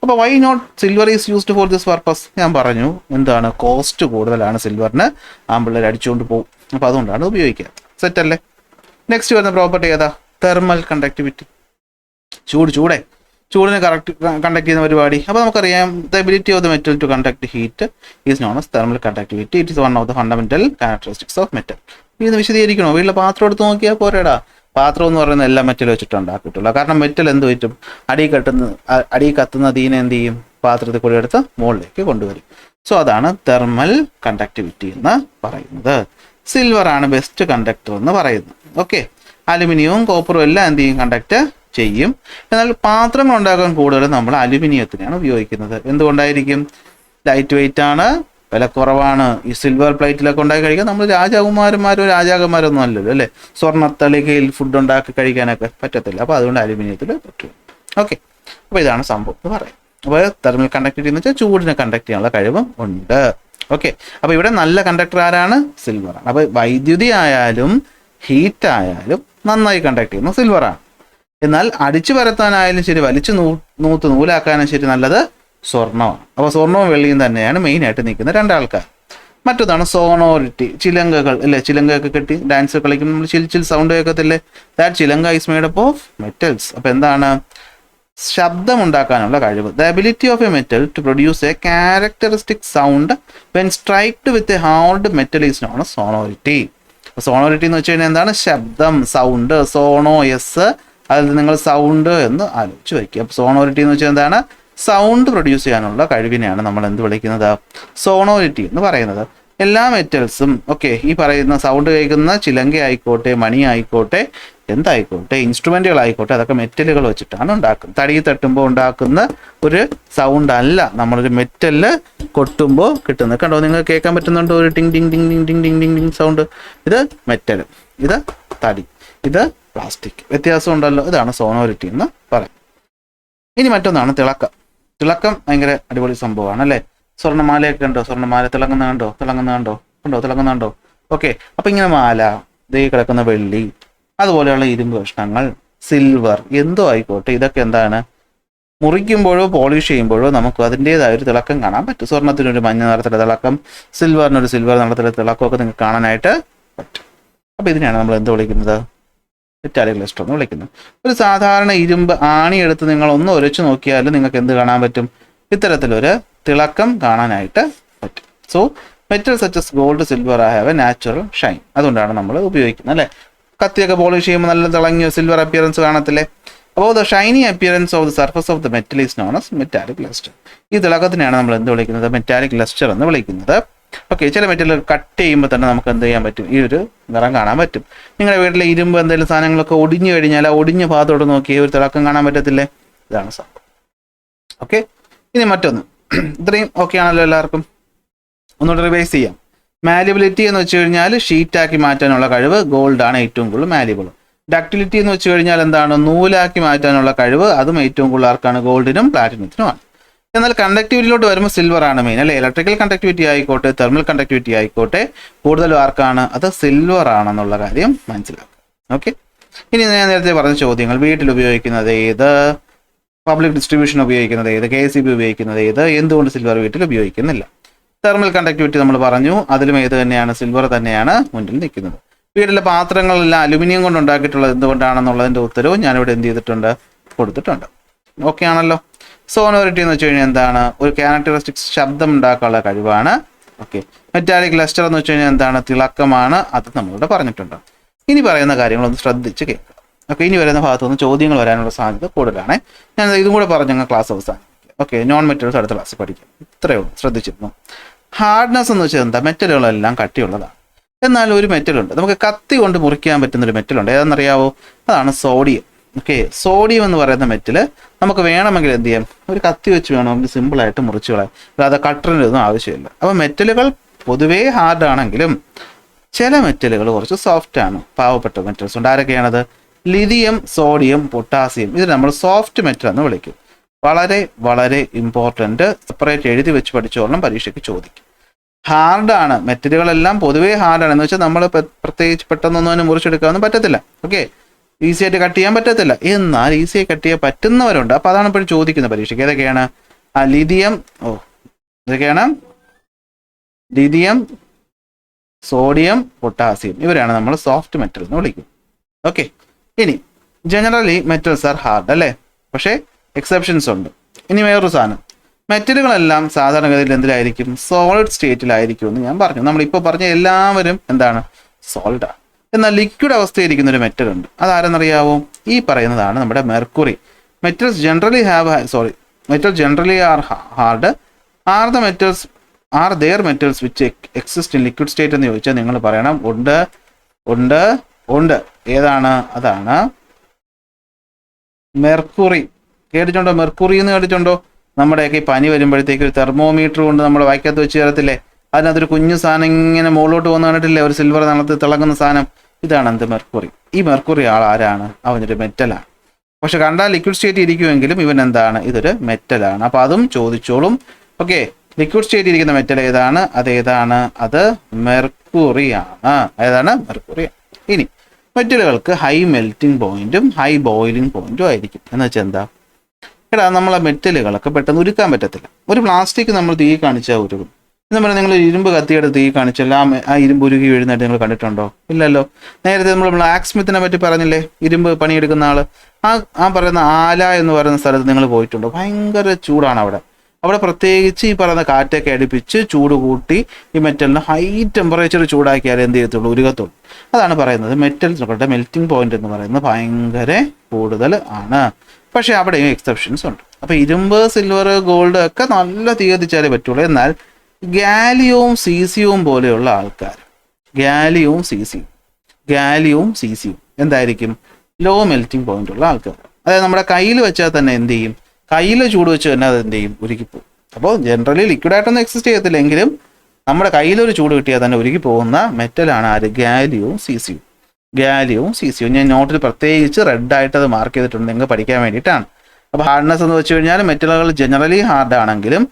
അപ്പോൾ why not silver is used for this purpose? ഞാൻ പറഞ്ഞു എന്താണ്, കോസ്റ്റ് കൂടുതലാണ് സിൽവറിന്, ആമ്പിള്ളേർ അടിച്ചുകൊണ്ട് പോകും. അപ്പോൾ അതുകൊണ്ടാണ് ഉപയോഗിക്കുക. സെറ്റ് അല്ലേ? നെക്സ്റ്റ് വരുന്ന പ്രോപ്പർട്ടി ഏതാ? Thermal conductivity. ചൂടിനെ കണ്ടക്ട് ചെയ്യുന്ന പരിപാടി. അപ്പോൾ നമുക്കറിയാം the ability of the metal to conduct heat is known as thermal conductivity. It is one of the fundamental characteristics of metal. ഇത് വിശദീകരിക്കണോ? വീട്ടിലെ പാത്രം എടുത്ത് നോക്കിയാൽ പോരേടാ. പാത്രം എന്ന് പറയുന്നത് എല്ലാ മെറ്റൽ വെച്ചിട്ട് ഉണ്ടാക്കിയിട്ടുള്ള. കാരണം മെറ്റൽ എന്ത് പറ്റും, അടി കത്തുന്ന തീനെ എന്ത് ചെയ്യും, പാത്രത്തിൽ കൂടി എടുത്ത് മുകളിലേക്ക് കൊണ്ടുവരും. സോ അതാണ് തെർമൽ കണ്ടക്ടിവിറ്റി എന്ന് പറയുന്നത്. സിൽവർ ആണ് ബെസ്റ്റ് കണ്ടക്ടർ എന്ന് പറയുന്നത്. ഓക്കെ, അലുമിനിയവും കോപ്പറും എല്ലാം എന്ത് ചെയ്യും, കണ്ടക്ട് ചെയ്യും. എന്നാൽ പാത്രങ്ങൾ ഉണ്ടാക്കാൻ കൂടുതലും നമ്മൾ അലുമിനിയത്തിനാണ് ഉപയോഗിക്കുന്നത്. എന്തുകൊണ്ടായിരിക്കും? ലൈറ്റ് വെയിറ്റ് ആണ്, വില കുറവാണ്. ഈ സിൽവർ പ്ലേറ്റിലൊക്കെ ഉണ്ടാക്കി കഴിക്കാൻ നമ്മൾ രാജാക്കന്മാരൊന്നും അല്ലല്ലോ അല്ലേ. സ്വർണ്ണത്തളികയിൽ ഫുഡ് ഉണ്ടാക്കി കഴിക്കാനൊക്കെ പറ്റത്തില്ല. അപ്പോൾ അതുകൊണ്ട് അലുമിനിയത്തിൽ പറ്റും. ഓക്കെ, അപ്പോൾ ഇതാണ് സംഭവം എന്ന് പറയാം. അപ്പോൾ തെർമൽ കണ്ടക്ടിവിറ്റി എന്ന് വെച്ചാൽ ചൂടിനെ കണ്ടക്ട് ചെയ്യാനുള്ള കഴിവും ഉണ്ട്. ഓക്കെ, അപ്പോൾ ഇവിടെ നല്ല കണ്ടക്ടർ ആരാണ്? സിൽവറാണ്. അപ്പോൾ വൈദ്യുതി ആയാലും ഹീറ്റ് ആയാലും നന്നായി കണ്ടക്ട് ചെയ്യുന്ന സിൽവറാണ്. എന്നാൽ അടിച്ചു പരത്താനായാലും ശരി, വലിച്ചു നൂലാക്കാനും ശരി നല്ലത് സ്വർണ്ണമാണ്. അപ്പോൾ സ്വർണ്ണവും വെള്ളിയും തന്നെയാണ് മെയിനായിട്ട് നിൽക്കുന്ന രണ്ടാൾക്കാർ. മറ്റൊന്നാണ് സോണോറിറ്റി. ചിലങ്കകൾ അല്ലേ, ചിലങ്കയൊക്കെ കെട്ടി ഡാൻസ് കളിക്കുമ്പോൾ നമ്മൾ ചിൽ സൗണ്ട് കേൾക്കത്തില്ലേ? That chilanka is made up of metals. അപ്പോൾ എന്താണ്? ശബ്ദം ഉണ്ടാക്കാനുള്ള കഴിവ്. The ability of a metal to produce a characteristic sound when striked with a hard metal is known as sonority. Sonority എന്ന് വെച്ച് കഴിഞ്ഞാൽ എന്താണ്? ശബ്ദം, സൗണ്ട്. സോണോ എസ്, അതിൽ നിങ്ങൾ സൗണ്ട് എന്ന് ആലോചിച്ച് വയ്ക്കുക. അപ്പോൾ സോണോറിറ്റി എന്ന് വെച്ചാൽ എന്താണ്? സൗണ്ട് പ്രൊഡ്യൂസ് ചെയ്യാനുള്ള കഴിവിനെയാണ് നമ്മൾ എന്ത് വിളിക്കുന്നത്? സോണോറിറ്റി എന്ന് പറയുന്നത്. എല്ലാ മെറ്റൽസും ഓക്കെ, ഈ പറയുന്ന സൗണ്ട് കേൾക്കുന്ന ചിലങ്ക ആയിക്കോട്ടെ, മണി ആയിക്കോട്ടെ, എന്തായിക്കോട്ടെ, ഇൻസ്ട്രുമെന്റുകളായിക്കോട്ടെ, അതൊക്കെ മെറ്റലുകൾ വെച്ചിട്ടാണ് ഉണ്ടാക്കുന്നത്. തടി തട്ടുമ്പോൾ ഉണ്ടാക്കുന്ന ഒരു സൗണ്ട് അല്ല നമ്മളൊരു മെറ്റലിൽ കൊട്ടുമ്പോൾ കിട്ടുന്നത്. കണ്ടോ, നിങ്ങൾക്ക് കേൾക്കാൻ പറ്റുന്നുണ്ടോ? ഒരു ടിങ് ടിങ് ടിങ് ടിങ് ടിങ് ടിങ് ടിങ് ടിങ് സൗണ്ട്. ഇത് മെറ്റൽ, ഇത് തടി, ഇത് പ്ലാസ്റ്റിക്. വ്യത്യാസം ഉണ്ടല്ലോ. ഇതാണ് സോണോറിറ്റി എന്ന് പറയും. ഇനി മറ്റൊന്നാണ് തിളക്കം. തിളക്കം ഭയങ്കര അടിപൊളി സംഭവമാണ് അല്ലേ. സ്വർണ്ണമാലയൊക്കെ ഉണ്ടോ? സ്വർണ്ണമാല തിളങ്ങുന്നുണ്ടോ? ഓക്കെ, അപ്പൊ ഇങ്ങനെ മാല, ദേ കിടക്കുന്ന വെള്ളി, അതുപോലെയുള്ള ഇരുമ്പ് കഷ്ണങ്ങൾ, സിൽവർ, എന്തോ ആയിക്കോട്ടെ, ഇതൊക്കെ എന്താണ്, മുറിക്കുമ്പോഴോ പോളിഷ് ചെയ്യുമ്പോഴോ നമുക്ക് അതിൻ്റെതായ ഒരു തിളക്കം കാണാൻ പറ്റും. സ്വർണ്ണത്തിനൊരു മഞ്ഞ നിറത്തിലെ തിളക്കം, സിൽവറിനൊരു സിൽവർ നിറത്തിലെ തിളക്കമൊക്കെ നിങ്ങൾക്ക് കാണാനായിട്ട് പറ്റും. അപ്പൊ ഇതിനെയാണ് നമ്മൾ എന്ത് വിളിക്കുന്നത്? മെറ്റാലിക് ലസ്റ്റർ എന്ന് വിളിക്കുന്നത്. ഒരു സാധാരണ ഇരുമ്പ് ആണി എടുത്ത് നിങ്ങൾ ഒന്ന് ഉരച്ചു നോക്കിയാലും നിങ്ങൾക്ക് എന്ത് കാണാൻ പറ്റും? ഇത്തരത്തിലൊരു തിളക്കം കാണാനായിട്ട് പറ്റും. So metal such as gold, silver have A natural Shine. അതുകൊണ്ടാണ് നമ്മൾ ഉപയോഗിക്കുന്നത് അല്ലേ. കത്തിയൊക്കെ പോളിഷ് ചെയ്യുമ്പോൾ നല്ല തിളങ്ങിയ സിൽവർ അപ്പിയറൻസ് കാണത്തില്ലേ. അപ്പോൾ the shiny appearance of the surface of the metal is known as metallic lustre. ഈ തിളക്കത്തിനെയാണ് നമ്മൾ എന്ത് വിളിക്കുന്നത്? മെറ്റാലിക് ലസ്റ്റർ എന്ന് വിളിക്കുന്നത്. ഓക്കെ, ചില മെറ്റലുകൾ കട്ട് ചെയ്യുമ്പോൾ തന്നെ നമുക്ക് എന്ത് ചെയ്യാൻ പറ്റും? ഈ ഒരു നിറം കാണാൻ പറ്റും. നിങ്ങളുടെ വീട്ടിലെ ഇരുമ്പ് എന്തെങ്കിലും സാധനങ്ങളൊക്കെ ഒടിഞ്ഞു കഴിഞ്ഞാൽ ആ ഒടിഞ്ഞ ഭാഗത്തോട്ട് നോക്കി ഒരു തിളക്കം കാണാൻ പറ്റത്തില്ലേ? ഇതാണ് സംഭവം. ഓക്കെ, ഇനി മറ്റൊന്ന്. ഇത്രയും ഓക്കെ ആണല്ലോ എല്ലാവർക്കും? ഒന്നുകൂടെ റിവൈസ് ചെയ്യാം. മാലിബിലിറ്റി എന്ന് വെച്ച് കഴിഞ്ഞാൽ ഷീറ്റാക്കി മാറ്റാനുള്ള കഴിവ് ഗോൾഡാണ് ഏറ്റവും കൂടുതൽ മാലിബിൾ. ഡക്ടിലിറ്റി എന്ന് വെച്ച് കഴിഞ്ഞാൽ എന്താണ്? നൂലാക്കി മാറ്റാനുള്ള കഴിവ്, അതും ഏറ്റവും കൂടുതൽ ആർക്കാണ്? ഗോൾഡിനും പ്ലാറ്റിനത്തിനുമാണ്. എന്നാൽ കണ്ടക്ടിവിറ്റിയിലോട്ട് വരുമ്പോൾ സിൽവർ ആണ് മെയിൻ അല്ലെ. ഇലക്ട്രിക്കൽ കണ്ടക്ടിവിറ്റി ആയിക്കോട്ടെ, തെർമൽ കണ്ടക്ടിവിറ്റി ആയിക്കോട്ടെ, കൂടുതലും ആർക്കാണ്? അത് സിൽവർ ആണെന്നുള്ള കാര്യം മനസ്സിലാക്കുക. ഓക്കെ, ഇനി ഞാൻ നേരത്തെ പറഞ്ഞ ചോദ്യങ്ങൾ, വീട്ടിൽ ഉപയോഗിക്കുന്നത് ഏത്, പബ്ലിക് ഡിസ്ട്രിബ്യൂഷൻ ഉപയോഗിക്കുന്നത് ഏത്, KCB ഉപയോഗിക്കുന്നത് ഏത്, എന്തുകൊണ്ട് സിൽവർ വീട്ടിൽ ഉപയോഗിക്കുന്നില്ല. തെർമൽ കണ്ടക്ടിവിറ്റി നമ്മൾ പറഞ്ഞു, അതിലും ഏത് തന്നെയാണ്, സിൽവർ തന്നെയാണ് മുന്നിൽ നിൽക്കുന്നത്. വീട്ടിലെ പാത്രങ്ങളെല്ലാം അലുമിനിയം കൊണ്ട് ഉണ്ടാക്കിയിട്ടുള്ളത് എന്തുകൊണ്ടാണെന്നുള്ളതിൻ്റെ ഉത്തരവും ഞാനിവിടെ എന്ത് ചെയ്തിട്ടുണ്ട്, കൊടുത്തിട്ടുണ്ട്. ഓക്കെ ആണല്ലോ. സോനോറിറ്റി എന്ന് വെച്ച് കഴിഞ്ഞാൽ എന്താണ്, ഒരു ക്യാരക്ടറിസ്റ്റിക്സ് ശബ്ദം ഉണ്ടാക്കാനുള്ള കഴിവാണ്. ഓക്കെ. മെറ്റാലിക് ലസ്റ്റർ എന്ന് വെച്ച് കഴിഞ്ഞാൽ എന്താണ്, തിളക്കമാണ്. അത് നമ്മളിവിടെ പറഞ്ഞിട്ടുണ്ട്. ഇനി പറയുന്ന കാര്യങ്ങളൊന്ന് ശ്രദ്ധിച്ച് കേൾക്കുക. ഓക്കെ. ഇനി വരുന്ന ഭാഗത്തുനിന്ന് ചോദ്യങ്ങൾ വരാനുള്ള സാധ്യത കൂടുതലാണ്. ഞാൻ ഇതും കൂടെ പറഞ്ഞ ക്ലാസ് അവസാനിപ്പിക്കുക. ഓക്കെ. നോൺ മെറ്റൽസ് അടുത്ത ക്ലാസ്സിൽ പഠിക്കാം. ഇത്രയേ ഉള്ളൂ, ശ്രദ്ധിച്ചിരുന്നു. ഹാർഡ്നെസ് എന്ന് വെച്ചാൽ എന്താ, മെറ്റലുകളെല്ലാം കട്ടിയുള്ളതാണ്. എന്നാൽ ഒരു മെറ്റലുണ്ട്, നമുക്ക് കത്തി കൊണ്ട് മുറിക്കാൻ പറ്റുന്നൊരു മെറ്റലുണ്ട്. ഏതെന്നറിയാവോ? അതാണ് സോഡിയം. ഓക്കെ. സോഡിയം എന്ന് പറയുന്ന മെറ്റൽ നമുക്ക് വേണമെങ്കിൽ എന്ത് ചെയ്യാം, ഒരു കത്തി വെച്ച് വേണമെങ്കിൽ സിമ്പിളായിട്ട് മുറിച്ച് കളയാം. അല്ലാതെ കട്ടറിൻ്റെ ഒന്നും ആവശ്യമില്ല. അപ്പോൾ മെറ്റലുകൾ പൊതുവേ ഹാർഡാണെങ്കിലും ചില മെറ്റലുകൾ കുറച്ച് സോഫ്റ്റ് ആണ്. പാവപ്പെട്ട മെറ്റൽസ് ഉണ്ട്. ആരൊക്കെയാണത്? Lithium, sodium, potassium. ഇത് നമ്മൾ സോഫ്റ്റ് മെറ്റൽ എന്ന് വിളിക്കും. വളരെ വളരെ ഇമ്പോർട്ടൻറ്റ്. സെപ്പറേറ്റ് എഴുതി വെച്ച് പഠിച്ചോളണം, പരീക്ഷയ്ക്ക് ചോദിക്കും. ഹാർഡാണ് മെറ്റലുകളെല്ലാം, പൊതുവേ ഹാർഡാണ്. എന്ന് വെച്ചാൽ നമ്മൾ പ്രത്യേകിച്ച് പെട്ടെന്നൊന്നും അതിനെ മുറിച്ചെടുക്കാനൊന്നും പറ്റത്തില്ല. ഓക്കെ. ഈസി ആയിട്ട് കട്ട് ചെയ്യാൻ പറ്റത്തില്ല. എന്നാൽ ഈസിയായി കട്ട് ചെയ്യാൻ പറ്റുന്നവരുണ്ട്. അപ്പോൾ അതാണ് ഇപ്പോഴും ചോദിക്കുന്നത് പരീക്ഷയ്ക്ക്. ഏതൊക്കെയാണ്? ലിഥിയം, ഇതൊക്കെയാണ് ലിഥിയം, സോഡിയം, പൊട്ടാസ്യം. ഇവരാണ് നമ്മൾ സോഫ്റ്റ് മെറ്റൽ എന്ന് വിളിക്കും. ഓക്കെ. ഇനി ജനറലി മെറ്റൽസ് ആർ ഹാർഡ് അല്ലേ, പക്ഷേ എക്സെപ്ഷൻസ് ഉണ്ട്. ഇനി വേറൊരു സാധനം, മെറ്റലുകളെല്ലാം സാധാരണഗതിയിൽ എന്തിലായിരിക്കും? സോളിഡ് സ്റ്റേറ്റിലായിരിക്കും എന്ന് ഞാൻ പറഞ്ഞു. നമ്മളിപ്പോൾ പറഞ്ഞ എല്ലാവരും എന്താണ്? സോളിഡാണ്. എന്നാൽ ലിക്വിഡ് അവസ്ഥയിരിക്കുന്ന ഒരു മെറ്റൽ ഉണ്ട്. അതാരെന്നറിയാവോ? ഈ പറയുന്നതാണ് നമ്മുടെ mercury. Metals generally are hard. Are there metals which exist in liquid state എന്ന് ചോദിച്ചാൽ നിങ്ങൾ പറയണം ഉണ്ട്, ഉണ്ട്, ഉണ്ട്. ഏതാണ്? അതാണ് മെർക്കുറി. കേട്ടിട്ടുണ്ടോ? മെർക്കുറി എന്ന് കേട്ടിട്ടുണ്ടോ? നമ്മുടെയൊക്കെ ഈ പനി വരുമ്പോഴത്തേക്ക് ഒരു തെർമോമീറ്റർ കൊണ്ട് നമ്മുടെ വായിക്കകത്ത് വെച്ച് ചേരത്തില്ലേ? അതിനകത്തൊരു കുഞ്ഞു സാധനം ഇങ്ങനെ മുകളിലോട്ട് പോകുന്ന കണ്ടിട്ടില്ലേ? ഒരു സിൽവർ നിറത്തിൽ തിളങ്ങുന്ന സാധനം. ഇതാണ് എന്ത്? മെർക്കുറി. ഈ മെർക്കുറി ആരാണ്? അവനൊരു മെറ്റലാണ്. പക്ഷെ കണ്ടാൽ ലിക്വിഡ് സ്റ്റേറ്റ് ഇരിക്കുമെങ്കിലും ഇവൻ എന്താണ്? ഇതൊരു മെറ്റലാണ്. അപ്പോൾ അതും ചോദിച്ചോളും. ഓക്കെ. ലിക്വിഡ് സ്റ്റേറ്റ് ഇരിക്കുന്ന മെറ്റൽ ഏതാണ്? അതേതാണ്? അത് മെർക്കുറിയാണ്. ഏതാണ്? മെർക്കുറി. ഇനി മെറ്റലുകൾക്ക് ഹൈ മെൽറ്റിംഗ് പോയിന്റും ഹൈ ബോയിലിംഗ് പോയിന്റും ആയിരിക്കും. എന്ന് വെച്ചാൽ എന്താ? എടാ, നമ്മളെ മെറ്റലുകളൊക്കെ പെട്ടെന്ന് ഉരുക്കാൻ പറ്റത്തില്ല. ഒരു പ്ലാസ്റ്റിക് നമ്മൾ തീ കാണിച്ചാൽ ഉരുകും. എന്ന് പറഞ്ഞാൽ നിങ്ങൾ ഇരുമ്പ് കത്തിയെടുത്ത് തീ കാണിച്ചാൽ ആ ഇരുമ്പ് ഉരുകി വീഴുന്നതായിട്ട് നിങ്ങൾ കണ്ടിട്ടുണ്ടോ? ഇല്ലല്ലോ. നേരത്തെ നമ്മൾ ബ്ലാക്ക് സ്മിത്തിനെ പറ്റി പറഞ്ഞില്ലേ, ഇരുമ്പ് പണിയെടുക്കുന്ന ആള്. ആ പറയുന്ന ആല എന്ന് പറയുന്ന സ്ഥലത്ത് നിങ്ങൾ പോയിട്ടുണ്ടോ? ഭയങ്കര ചൂടാണ് അവിടെ. അവിടെ പ്രത്യേകിച്ച് ഈ പറയുന്ന കാറ്റൊക്കെ അടുപ്പിച്ച് ചൂട് കൂട്ടി ഈ മെറ്റലിന് ഹൈ ടെമ്പറേച്ചർ ചൂടാക്കിയാൽ എന്ത് ചെയ്യത്തുള്ളൂ? ഉരുകത്തുള്ളൂ. അതാണ് പറയുന്നത് മെറ്റൽസുകളുടെ മെൽറ്റിംഗ് പോയിന്റ് എന്ന് പറയുന്നത് ഭയങ്കര കൂടുതൽ ആണ്. പക്ഷെ അവിടെയും എക്സെപ്ഷൻസ് ഉണ്ട്. അപ്പോൾ ഇരുമ്പ്, സിൽവർ, ഗോൾഡ് ഒക്കെ നല്ല തീ കത്തിച്ചാലേ പറ്റുള്ളൂ. എന്നാൽ ഗാലിയവും സീസിയവും പോലെയുള്ള ആൾക്കാർ, ഗാലിയവും സീസിയും എന്തായിരിക്കും? ലോ മെൽറ്റിംഗ് പോയിന്റ് ഉള്ള ആൾക്കാർ. അതായത് നമ്മുടെ കയ്യിൽ വെച്ചാൽ തന്നെ എന്ത് ചെയ്യും? കയ്യിൽ ചൂട് വെച്ച് തന്നെ അത് എന്ത് ചെയ്യും? ഉരുകിപ്പോകും. അപ്പോൾ ജനറലി ലിക്വിഡായിട്ടൊന്നും എക്സിസ്റ്റ് ചെയ്യത്തില്ലെങ്കിലും നമ്മുടെ കയ്യിലൊരു ചൂട് കിട്ടിയാൽ തന്നെ ഉരുകി പോകുന്ന മെറ്റലാണ് ആര്? ഗാലിയവും സീസിയും. ഞാൻ നോട്ടിൽ പ്രത്യേകിച്ച് റെഡായിട്ട് അത് മാർക്ക് ചെയ്തിട്ടുണ്ട് നിങ്ങൾക്ക് പഠിക്കാൻ വേണ്ടിയിട്ടാണ്. അപ്പോൾ ഹാർഡ്നെസ് എന്ന് വെച്ച് കഴിഞ്ഞാൽ മെറ്റലുകൾ ജനറലി ഹാർഡ് ആണെങ്കിലും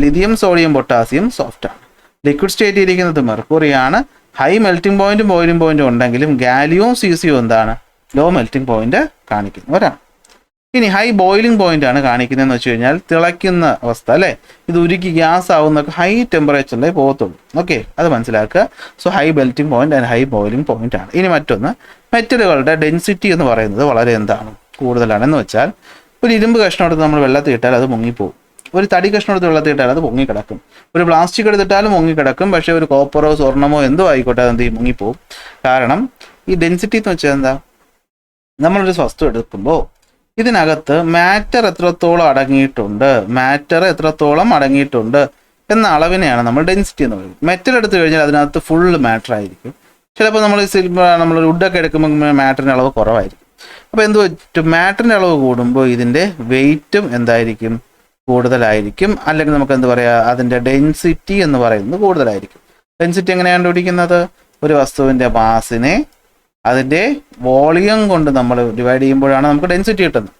ലിഥിയം, സോഡിയം, പൊട്ടാസ്യം സോഫ്റ്റ് ആണ്. ലിക്വിഡ് സ്റ്റേറ്റ് ഇരിക്കുന്നത് മെർക്കുറിയാണ്. ഹൈ മെൽറ്റിംഗ് പോയിന്റും ബോയിലിംഗ് പോയിന്റും ഉണ്ടെങ്കിലും ഗാലിയവും സീസിയും എന്താണ്? ലോ മെൽറ്റിംഗ് പോയിന്റ് കാണിക്കുന്നവരാണ്. ഇനി ഹൈ ബോയിലിംഗ് പോയിന്റ് ആണ് കാണിക്കുന്നതെന്ന് വെച്ച് കഴിഞ്ഞാൽ തിളയ്ക്കുന്ന അവസ്ഥ അല്ലേ, ഇത് ഉരുക്കി ഗ്യാസ് ആവുന്നൊക്കെ ഹൈ ടെമ്പറേച്ചറിലേ പോകത്തുള്ളൂ. ഓക്കെ, അത് മനസ്സിലാക്കുക. So high melting point and high boiling point ആണ്. ഇനി മറ്റൊന്ന്, മെറ്റലുകളുടെ ഡെൻസിറ്റി എന്ന് പറയുന്നത് വളരെ എന്താണ്? കൂടുതലാണെന്ന് വെച്ചാൽ ഒരു ഇരുമ്പ് കഷ്ണം എടുത്ത് നമ്മൾ വെള്ളത്തിൽ ഇട്ടാൽ അത് മുങ്ങിപ്പോകും. ഒരു തടി കഷ്ണം എടുത്ത് വെള്ളത്തിൽ ഇട്ടാൽ അത് മുങ്ങിക്കിടക്കും. ഒരു പ്ലാസ്റ്റിക് എടുത്തിട്ടാലും മുങ്ങിക്കിടക്കും. പക്ഷേ ഒരു കോപ്പറോ സ്വർണ്ണമോ എന്തോ ആയിക്കോട്ടെ അത് എന്ത് ചെയ്യും? മുങ്ങിപ്പോവും. കാരണം ഈ ഡെൻസിറ്റി എന്ന് വെച്ചാൽ എന്താ? നമ്മളൊരു വസ്തു എടുക്കുമ്പോൾ ഇതിനകത്ത് മാറ്റർ എത്രത്തോളം അടങ്ങിയിട്ടുണ്ട് എന്ന അളവിനെയാണ് നമ്മൾ ഡെൻസിറ്റി എന്ന് പറയുന്നത്. മെറ്റൽ എടുത്തു കഴിഞ്ഞാൽ അതിനകത്ത് ഫുള്ള് മാറ്റർ ആയിരിക്കും. ചിലപ്പോൾ നമ്മൾ വുഡൊക്കെ എടുക്കുമ്പോൾ മാറ്ററിൻ്റെ അളവ് കുറവായിരിക്കും. അപ്പോൾ എന്ത് പറ്റും? മാറ്ററിൻ്റെ അളവ് കൂടുമ്പോൾ ഇതിൻ്റെ വെയിറ്റും എന്തായിരിക്കും? കൂടുതലായിരിക്കും. അല്ലെങ്കിൽ നമുക്ക് എന്ത് പറയുക? അതിൻ്റെ ഡെൻസിറ്റി എന്ന് പറയുന്നത് കൂടുതലായിരിക്കും. ഡെൻസിറ്റി എങ്ങനെയാണ് കണ്ടുപിടിക്കുന്നത്? ഒരു വസ്തുവിൻ്റെ മാസിനെ അതിൻ്റെ വോളിയം കൊണ്ട് നമ്മൾ ഡിവൈഡ് ചെയ്യുമ്പോഴാണ് നമുക്ക് ഡെൻസിറ്റി കിട്ടുന്നത്.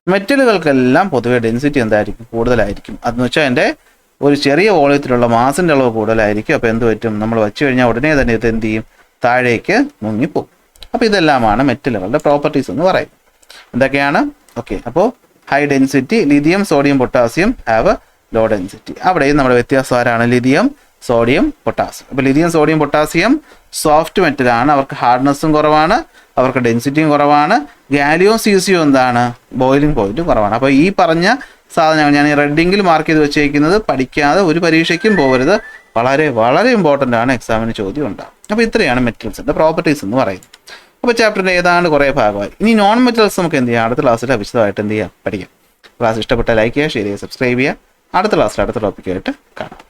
മെറ്റലുകൾക്കെല്ലാം പൊതുവെ ഡെൻസിറ്റി എന്തായിരിക്കും? കൂടുതലായിരിക്കും. അതെന്ന് വെച്ചാൽ അതിൻ്റെ ഒരു ചെറിയ വോളിയത്തിലുള്ള മാസിൻ്റെ അളവ് കൂടുതലായിരിക്കും. അപ്പോൾ എന്ത് പറ്റും? നമ്മൾ വെച്ച് കഴിഞ്ഞാൽ ഉടനെ തന്നെ ഇത് എന്ത് ചെയ്യും? താഴേക്ക് മുങ്ങിപ്പോകും. അപ്പോൾ ഇതെല്ലാമാണ് മെറ്റലുകളുടെ പ്രോപ്പർട്ടീസ് എന്ന് പറയും. എന്തൊക്കെയാണ്? ഓക്കെ, അപ്പോൾ high density lithium, sodium, potassium have low density. അവിടെയും നമ്മുടെ വ്യത്യാസം ആരാണ്? Lithium, sodium, potassium. അപ്പോൾ ലിഥിയം, സോഡിയം, പൊട്ടാസ്യം സോഫ്റ്റ് മെറ്റലാണ്, അവർക്ക് ഹാർഡ്നെസ്സും കുറവാണ്, അവർക്ക് ഡെൻസിറ്റിയും കുറവാണ്. ഗാലിയോ സീസിയോ എന്താണ്? ബോയിലിംഗ് പോയിന്റും കുറവാണ്. അപ്പോൾ ഈ പറഞ്ഞ സാധനങ്ങൾ ഞാൻ ഈ റെഡിങ്കിൽ മാർക്ക് ചെയ്ത് വെച്ചേക്കുന്നത് പഠിക്കാതെ ഒരു പരീക്ഷയ്ക്കും പോകരുത്. വളരെ വളരെ ഇമ്പോർട്ടൻ്റ് ആണ്, എക്സാമിന് ചോദ്യം ഉണ്ടാകും. അപ്പോൾ ഇത്രയാണ് മെറ്റൽസിൻ്റെ പ്രോപ്പർട്ടീസ് എന്ന് പറയുന്നത്. അപ്പോൾ ചാപ്റ്ററിൻ്റെ ഏതാണ്ട് കുറേ ഭാഗമായി. ഇനി നോൺ മെറ്റൽസ് നമുക്ക് എന്ത് ചെയ്യാം? അടുത്ത ക്ലാസ്സിൽ വിശദമായിട്ട് എന്ത് ചെയ്യാം? പഠിക്കാം. ക്ലാസ് ഇഷ്ടപ്പെട്ട ലൈക്ക് ചെയ്യുക, ഷെയർ ചെയ്യുക, സബ്സ്ക്രൈബ് ചെയ്യുക. അടുത്ത ക്ലാസ്സിൽ അടുത്ത ടോപ്പിക്കായിട്ട് കാണാം.